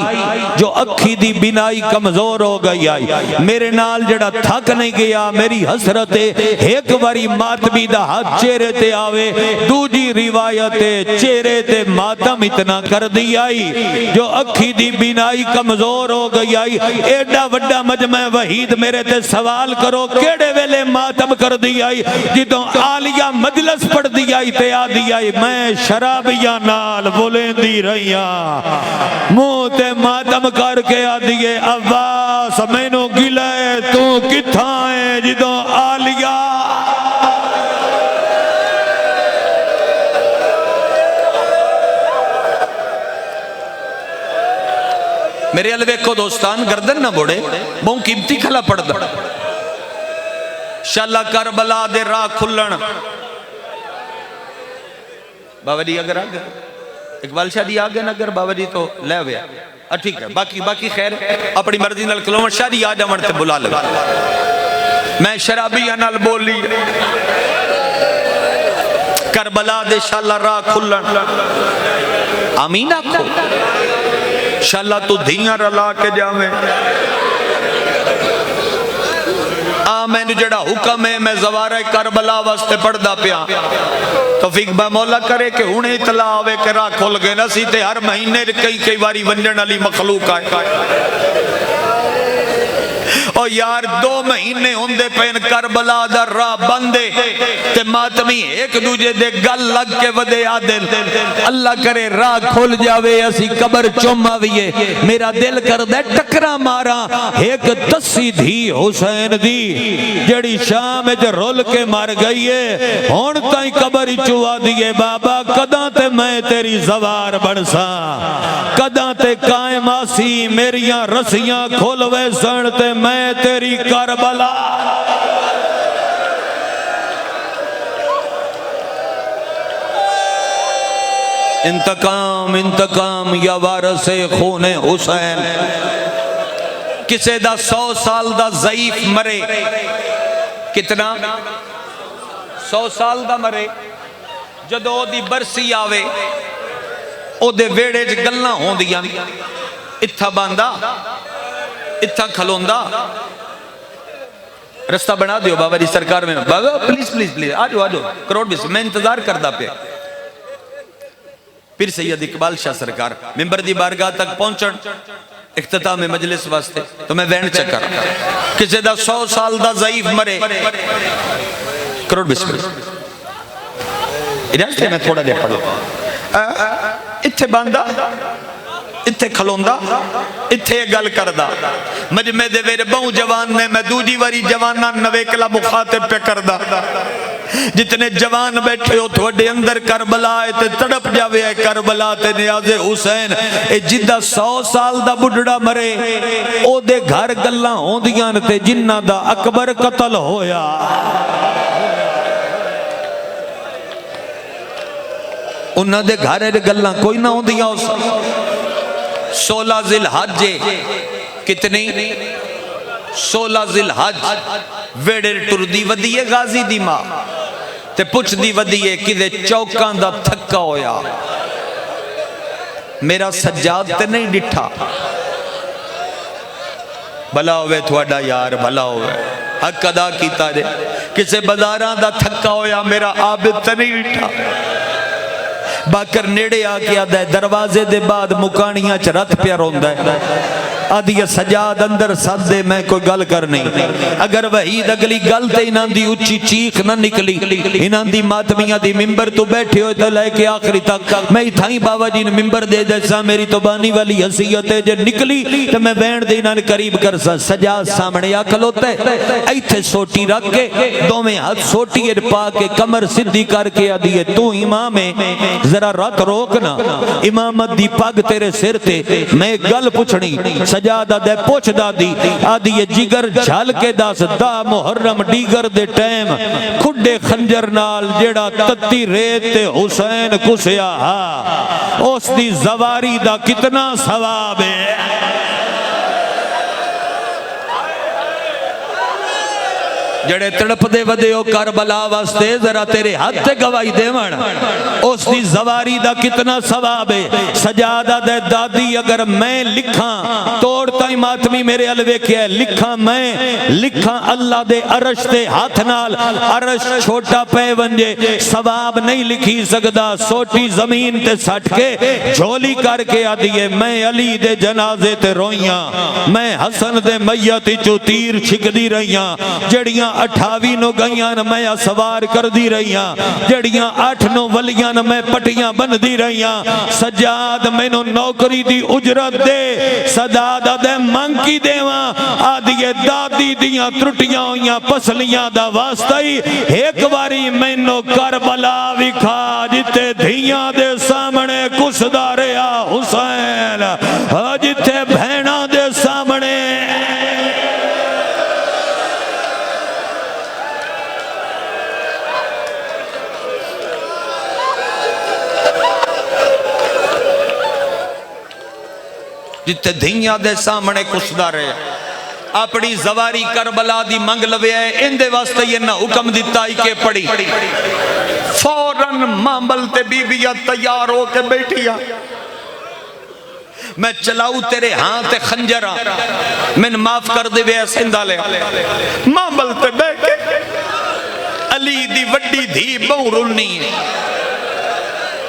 जो अखी दी बिनाई कमजोर हो गई आई। मेरे नाल जड़ा थक नहीं गया मेरी हसरत एक बारी मातमी दा हाथ चेहरे ते आवे। दूजी रिवायत चेहरे ते मातम इतना कर दी आई जो अखी दी बिनाई कमजोर हो गई आई। एडा वड्डा मजमा वहीद मेरे ते सवाल करो केड़े वेले मातम कर दी आई जिदों आलिया मजलिस पढ़ दी आई ते आदी आई मैं शराबिया नाल बोलेंदी रहिया। मुंह ते मातम करके आदी है अब्बास मैनू गिला है तू किथा है जिदों आलिया। मेरे अल वेखो दोस्तान गर्दन ना बोड़े बहु कीमती खला पड़दा। शाला करबला दे राह खुलन। बाबा जी अगर आ गए इकबाल शाह जी आ गए ना अगर बाबा जी तो ले आया ठीक है। बाकी खैर अपनी मर्जी नाल कलोम शाह जी आ जावन ते बुला ले। मैं शराबिया नाल बोली करबला दे शाला राह खुलन। आमीन आखो। शाला तू धियां रला के जावे। मैनू जड़ा हुक्म है मैं ज़वारे करबला वास्ते पढ़दा पिया तो फिक मौला करे कि हुणे इतला आवे कि राह खुल गए ना सी ते हर महीने कई बारी वंजन वाली मखलूक आए। ओ यार 2 महीने होंदे पैन करबला दा राह बंदे ते मातमी एक दूजे दे गल लग के वदे आदे अल्लाह करे राह खुल जावे असी कबर चुमावीए। मेरा दिल करदा टकरा मारा एक दसी धी हुसैन दी जड़ी शाम विच रुल के मर गई है। हुण ताई कबर चुआ दिए बाबा कदां ते मैं तेरी ज़वार बनसा कदां ते कायम आसी मेरियां रस्सियां खुल वैसन ते मैं तेरी करबला। इंतकाम इंतकाम या वारसे खूने हुसैन। किसे दा 100 साल दा ज़ईफ मरे, कितना 100 साल दा मरे, जदों ओदी बरसी आवे ओदे वेड़े च गल्लां होंदियां, इत्था बांदा इत्था खलोंदा, रास्ता बना दियो बाबा जी सरकार में, बाबा प्लीज प्लीज प्लीज आ जाओ करोड़ बिस, मैं इंतजार करता पे। फिर सैयद इकबाल शाह सरकार मिंबर दी बारगाह तक पहुंचन इख्तिताम में मजलिस वास्ते, तो मैं वैन चक्कर किसी दा 100 साल दा ज़ईफ मरे, करोड़ बिस्मिल्लाह इधर मैं थोड़ा देर पढ़ इत्थे बांदा इत्थे खलोंदा इत्थे गल करदा, मजमे दे वेरे बहु जवान ने, मैं दूजी वारी जवाना नवेकला मुखातिब पे करदा, जितने जवान बैठे हो थोड़े अंदर करबला है ते तड़प जावे है करबला ते नियाज़े हुसैन। ए जिद्दा 100 साल दा बुढ़ड़ा मरे ओदे घर गल्लां होंदियां ते जिन्ना दा अकबर कतल होया उन्हां दे घर गल्लां कोई ना होंदियां। 16 ज़िलहज कितनी 16 ज़िलहज वेड़े टुरदी वदी है गाजी दी मां ते पुछदी वदी है किदे चौकां दा थक्का होया, मेरा सज्जाद ते नहीं डिठा, भला होवे थोड़ा यार भला होवे हक अदा कीता जे, किसे बाजारां दा थक्का होया मेरा आबिद ते नहीं डिठा। बाकर नेड़े आके आदा दरवाजे दे बाद मुकानिया च रथ प्या रोंदा है, आदि सजाद अंदर सदे मैं कोई गल कर नहीं, अगर वहीद अगली गल ते इन्हां दी उच्ची चीख ना निकली, इन्हां दी मातमियां दी मिंबर तो बैठे हो तो लेके आखिरी तक मैं इथाई बाबा जी ने मिंबर दे दसा, मेरी तो बानी वाली हसीयत है जे निकली तो मैं बैठ दे इन्हां करीब कर सा। सजाद सामने आ खलोता है, इथे सोटी रख के दोवें हाथ सोटी पा के कमर सीधी करके आदि है तू इमाम है जरा रत रोक ना, इमामत दी पग तेरे सिर ते, मैं गल पुछनी सजादा दे पुछदा दी आदि जिगर झल के दस दा मुहर्रम डीगर दे टाइम खुडे खंजर नाल जेड़ा तत्ती रेत ते हुसैन कुसया उस दी जवारी दा कितना सवाब है। जड़े तड़पदे वदे हो करबला वास्ते जरा तेरे हाथ से गवाही देवन उस दी जवारी दा कितना सवाब है। सजादा दे दादी अगर मैं लिखा तोड़ ताई मातमी मेरे अल वेख्या लिखा, मैं लिखा अल्लाह दे अरश दे हाथ नाल, अरश छोटा पै वंजे सवाब नहीं लिखी सकदा, सोटी जमीन ते सट के झोली करके आदी है मैं अली दे जनाजे ते रोइयां, मैं हसन दे मैयत चो तीर छिकदी रहियां, जड़ियां 28 नो गईयां न मैं सवार कर दी रहियां, जड़ियां 8 नो वलियां न मैं पटियां बन दी रहियां। सजाद मैनू नौकरी दी उजरत दे, सदादा दे मंकी देवा आदिए दादी दियां त्रुटियां होइयां पसलियां दा वास्ता ही एक बारी मैनू करबला विखा जिते धियां दे सामने कुसदा रहा हुसैन, जिथे भैणा दे सामने जिथे धियां दे सामने कुसदा रहे अपनी जवारी करबला दी मंग लवे इंदे वास्ते ये ना हुक्म दिता ही के पड़ी फौरन मामल ते बीबियां तैयार हो के बैठिया, मैं चलाऊ तेरे हाथ ते खंजरा मैन माफ कर दे सिंधा ले मामल ते बैठ के अली दी वड्डी धी बहु रुलनी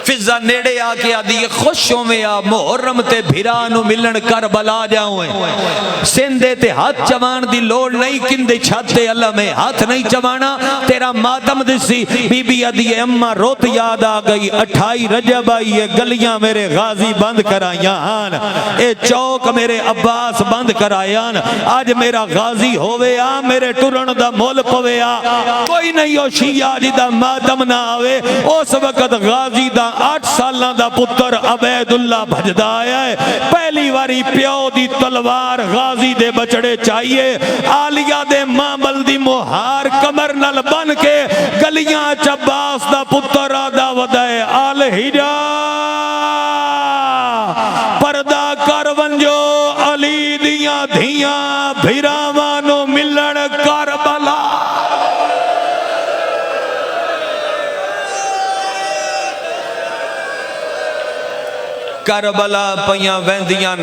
फिजा नेड़े आके आदि खुश होवे आ मुहर्रम ते भिरा नु मिलन करबला जाऊं, सिंधे ते हाथ चवाण दी लोड़ नहीं, किंदे छाते अल्लाह में हाथ नहीं चवाना, तेरा मातम दिसी बीबी आदि अम्मा रोत याद आ गई 28 रजब आई है गलियां मेरे गाजी बंद कराइयां हन, ए चौक मेरे अब्बास बंद कराया, आज मेरा गाजी होवे आ मेरे टुरन दा मोल पवे आ, कोई नहीं हो शिया जी दा मातम ना आवे। उस वक्त गाजी दा 8 साल दा पुत्र अबैदुल्ला भजदा आया है, पहली बारी प्यो दी तलवार गाजी दे बचड़े चाहिए, आलिया दे मामल दी मुहार कमर नल बन के गलियां च अब्बास दा पुत्र आदा वदाए आल हिजा भरावां नू मिलन करबला। करबला पईयां वहंदियां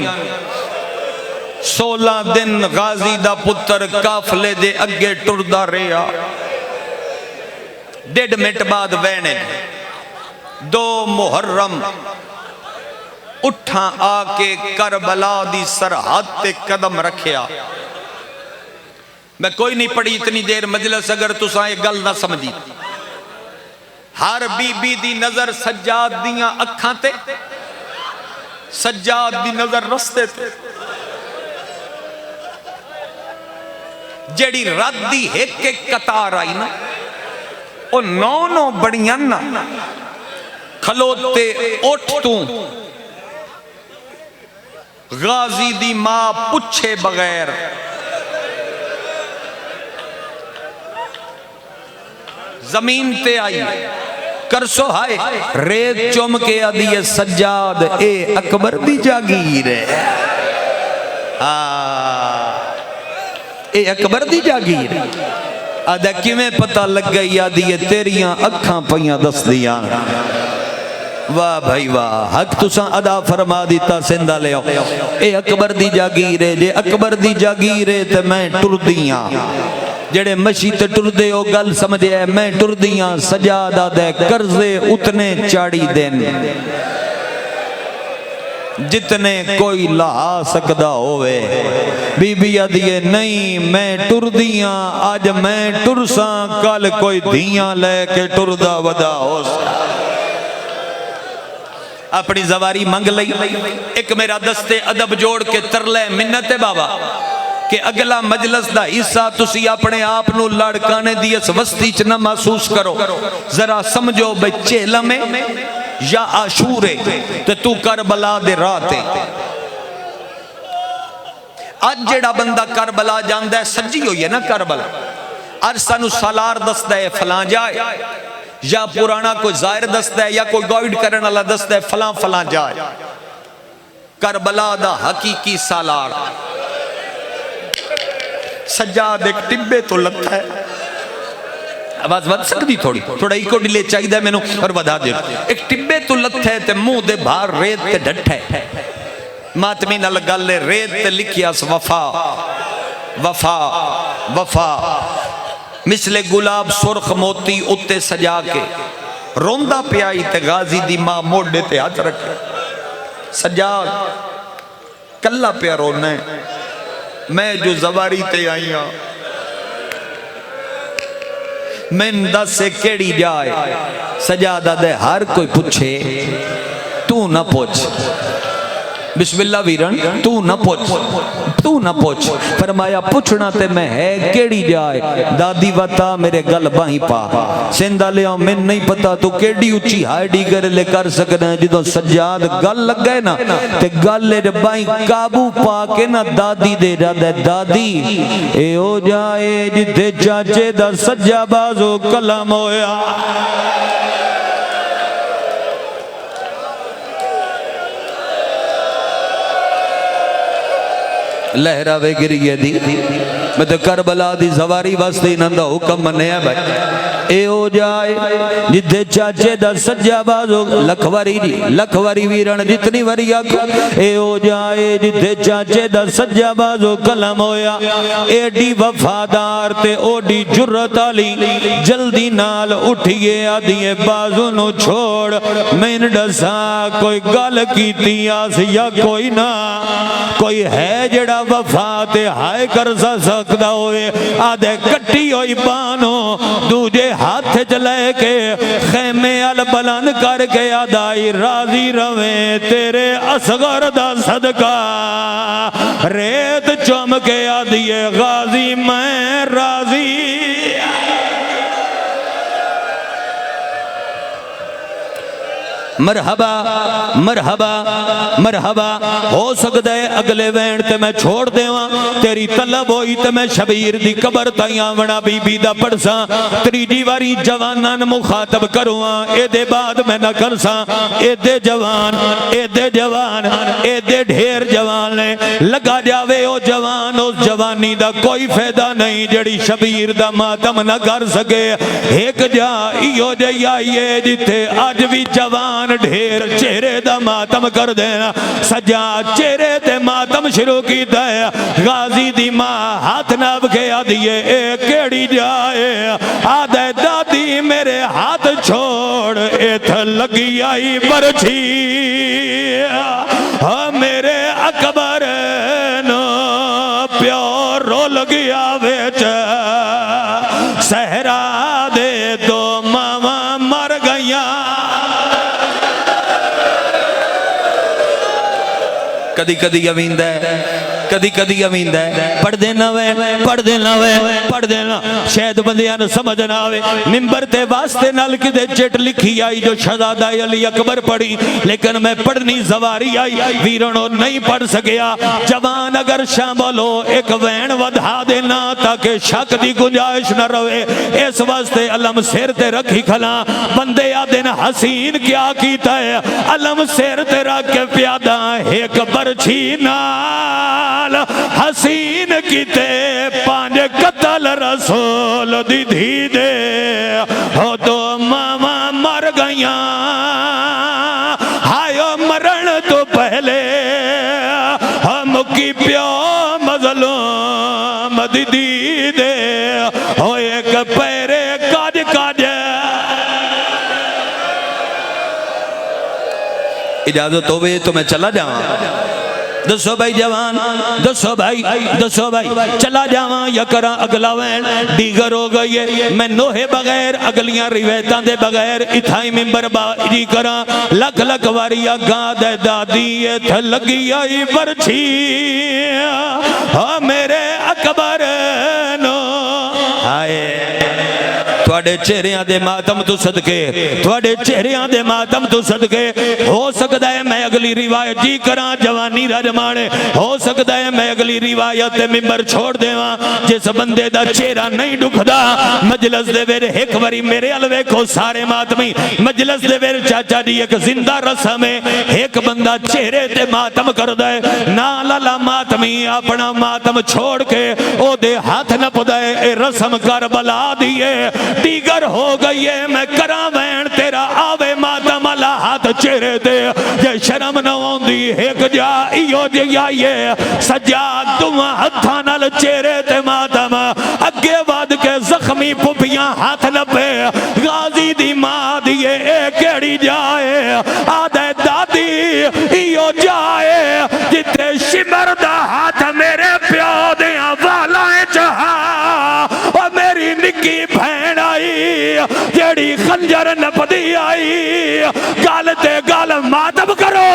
16 दिन गाजी दा पुत्र काफले दे अगे टुरदा रहा। 1.5 मिनट बाद वहने 2 मुहर्रम उठा आके करबला दी सरहद ते कदम रखिया। मैं कोई नहीं पढ़ी इतनी देर मजलिस अगर तुसा ये गल ना समझी। हर बीबी दी नजर सज्जाद दियां अखां ते, सज्जाद दी नजर रस्ते ते। जेड़ी रात दी एक एक कतार आई ना, ओ 9 बड़ियां ना खलोते उठ तू गाजी दी मां पुछे बगैर जमीन ते आई। करसो हाय रेत चुम के आदि है सज्जाद ए अकबर दी जागीर है। ए अकबर दी जागीर आदा किवें पता लग गई आदि है तेरियां अखां पईयां दसदियां। वाह भाई वाह हक तुसा अदा फरमा दिता सिंधा ले आओ। ए अकबर दी जागीर है, जे अकबर दी जागीर है ते मैं टुरदियां। जेड़े मशी ते टुरदे हो गल समझे, मैं टुरदियां सजादा दे कर्जे उतने चाड़ी देन जितने कोई ला सकदा होवे। बीबी आदि नहीं मैं टुरदियां, आज मैं टुरसा कल कोई धियां लेके टुरदा वदा हो। अपनी जवारी मंग लई। एक मेरा दस्ते अदब जोड़ के तरले मिन्नत है बाबा कि अगला मजलिस दा हिस्सा तुसी अपने आप नू लड़काने दी इस वस्ती च ना महसूस करो। जरा समझो बे चेलमे या आशूरे ते तू करबला दे राह ते। अज जेड़ा बंदा करबला जांदा है सजी होई है ना करबला, अज सानू सालार दसदा है फलां जाए, या पुराना कोई जाहिर दसदा है या कोई गाइड करने वाला दसदा है फलां फलां जाए। करबला दा हकीकी सालार सज्जाद एक टिब्बे तो लत्था है। आवाज बद सकती थोड़ी, थोड़ा इको डिले चाहिए मैनू और बधा दे। एक टिब्बे तो लत्था है ते मुंह दे बाहर रेत ते डठा है। मातमी नाल गल रेत ते लिखिया वफा वफा वफा। मिसले गुलाब सुरख मोती उत्ते सजा के रोंदा पियाई ते गाजी दी मां मोढे ते हाथ रखे। सज्जाद कल्ला पिया रोना है। मैं जो जवारी ते आई हाँ मैन दस केड़ी जाए। सजादा दे हर कोई पूछे तू ना पूछ। बिस्मिल्लाह वीरन तू ना पूछ, तू ना पूछ। फरमाया पूछना ते मैं है केड़ी जाए। दादी वता मेरे गल बाही पा। सिंधा ले मैं नहीं पता तू केड़ी उच्ची हाई डिगर ले कर सकना। जो सज्जाद गल लग गए ना ते गल बाही काबू पा के ना दादी दे जादा दादी ए हो जाए जिथे चाचे दा सज्जा बाजो कलम होया। लहरावे गिरिए दी मैं तो करबला दी सवारी वास्ते नंदा हुक्म मन्या भाई। ए हो जाए जिथे चाचे दा सज्जा बाजो लखवारी वीरन जितनी वरी आखो। ए हो जाए जिथे चाचे दा सज्जा बाजो कलम होया। एडी वफादार ते ओडी जुर्रत आली जल्दी नाल उठिए आदिए बाजू नु छोड़। मैन दसा कोई गल कीती आस या कोई ना कोई है जेड़ा वफा ते हाय कर सकदा होए। आदे कट्टी होई बानो दूजे हाथ च लेके खेमे अल बुलंद करके आदाई राजी रवे तेरे असगर दा सदका। रेत चुम के आदिए गाजी मैं राजी। मरहबा मरहबा मरहबा। हो सकता है अगले वैन ते मैं छोड़ देवा, तेरी तलब होई ते मैं शबीर दी कबर ताईं आवना बीबी दा पड़सा, त्रीजी वारी जवानां मुखातब करूँ एदे बाद मैं न करसा। एदे जवान एदे ढेर जवान ने लगा जावे ओ जवान, उस जवानी दा कोई फायदा नहीं जड़ी शबीर दा मातम न कर सके। एक जा इहो जही आई है जिथे अज भी जवान ढेर चेहरे दा मातम कर देना। सजा चेहरे ते मातम शुरू कीता है, गाजी दी मां हाथ नाप के आदिए ए केड़ी जाए, आदे दादी मेरे हाथ छोड़ इत लगी आई बरछी, मेरे अकबर नो प्यो रोल गया बेच, सहरा दे दो मावा मर गया। कदी कदी अमींदा है, कदी कदी अमींदा है, पढ़ देना वे पढ़ देना वे पढ़ देना, शायद बंदियां नूं समझ ना आवे। मिंबर ते वास्ते नाल किते चिट लिखी आई जो शहजादा अली अकबर पढ़ी, लेकिन मैं पढ़नी जवारी आई वीरों नहीं पढ़ सकिया। जवान अगर शामिल हो एक वैन वधा देना ताकि शक की गुंजाइश न रहे, इस वास्ते अलम सिर ते रखी खला। बंदे आदे न हसीन क्या कीता है, अलम सिर ते रख के प्यादा एक बरछी नाल हसीन किते पांच कतल रसूल दी धी दे, हो तो मामा मर गया। हायो मरण तो पहले हम की प्यो मजलूम दी धी दे, हो एक पैरे काज काज। इजाजत होवे तो मैं चला जावा। दसो भाई जवान, दसो भाई चला जावा या करा अगला वैन। दीगर हो गई है मैं नोहे बगैर अगलियां रिवायतां दे बगैर इथाई मिंबर बाजी करा। लख लख वारी गा दे दादी इथ लगी आई बरछी, मेरे अकबर नो आए। थोड़े चेहरिया दे मातम तो सदके, थोड़े चेहरिया दे मातम तो सदके हो सकता है मैं अगली रिवायत जी करा जवानी रजमाने, हो सकता है मैं अगली रिवायत मिंबर छोड़ देवा। जिस बंदे दा चेहरा नहीं दुखदा मजलिस दे वेरे एक बारी मेरे अल वेखो सारे मातमी, मजलिस दे वेरे चाचा जी एक जिंदा रस्म है, एक बंदा चेहरे ते मातम करदा है ना लाला मातमी अपना मातम छोड़ के ओदे हाथ नपदा है, ए रस्म करबला दी है। दीगर हो गई है मैं करा वैन तेरा आवे मातम अला हाथ चेहरे ते, जे शर्म न आउंदी एक जा इहो जही है सजा दुआ हत्थां नाल चेहरे ते मातम अगे वध के जख्मी पुपियां हाथ लपे। गाजी दी मां दी ए केड़ी जाए, आदे दादी इहो जाए जिथे शिमर दा हाथ मेरे प्यो दे वालां च हा। मेरी निक्की भैन आई जेड़ी खंजर नपदी आई, गल ते गल मातम करो,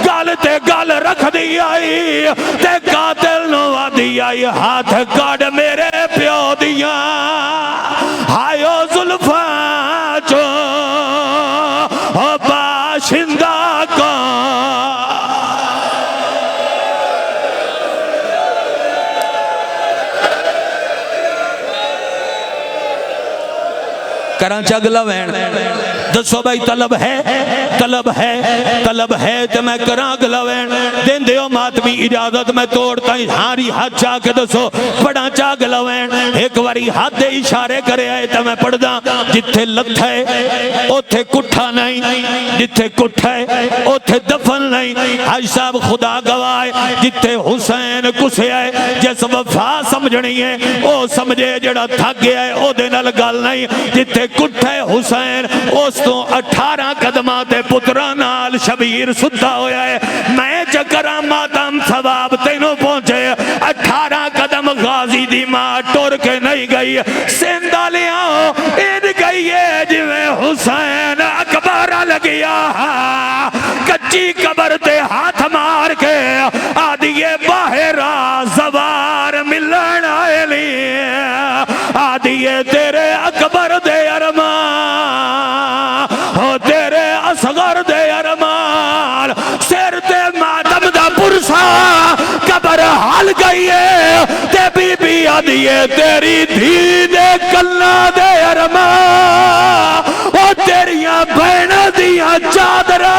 गल ते गल रख दी आई, ते कातिल नु आदी आई हाथ काट मेरे प्यो दिया। हायो जुल्फा चो बाशिंदा को करा चगला वैन। दसो भाई तलब है तलब है तलब है तो मैं करा अगला वैन। दें दियो मातमी इजाजत मैं तोड़ता हारी हाथ चा के दसो बड़ा चागला वैन। एक बारी हाथ दे इशारे करे आए तो मैं पढ़दा जिथे लथ है उथे कुठा नहीं, जिथे कुठा है उथे दफन नहीं। हाज साहब खुदा गवाए जिथे हुसैन कुसया है जिस वफा समझनी है ओ समझे जड़ा थक गया है ओदे नाल गल नहीं। जिथे कुठा है हुसैन उस तो 18 कदमां ते पुत्रा नाल शबीर सुता होया है। मैं चकरा मातम सवाब तेनों पहुंचे 18 कदम गाजी दी मां टुर के नहीं गई सेंदा लिया इन गई है जिवें हुसैन अकबर लगिया कच्ची कबर ते हाथ मार के आदिए बाहरा सवार मिलन आए आदिए तेरे अकबर दे अरमा हो तेरे असगर दे हल गई है ते बीबी आदी है तेरी धी दे कन्ना दे अरमा ओ तेरिया बहना दिया चादरा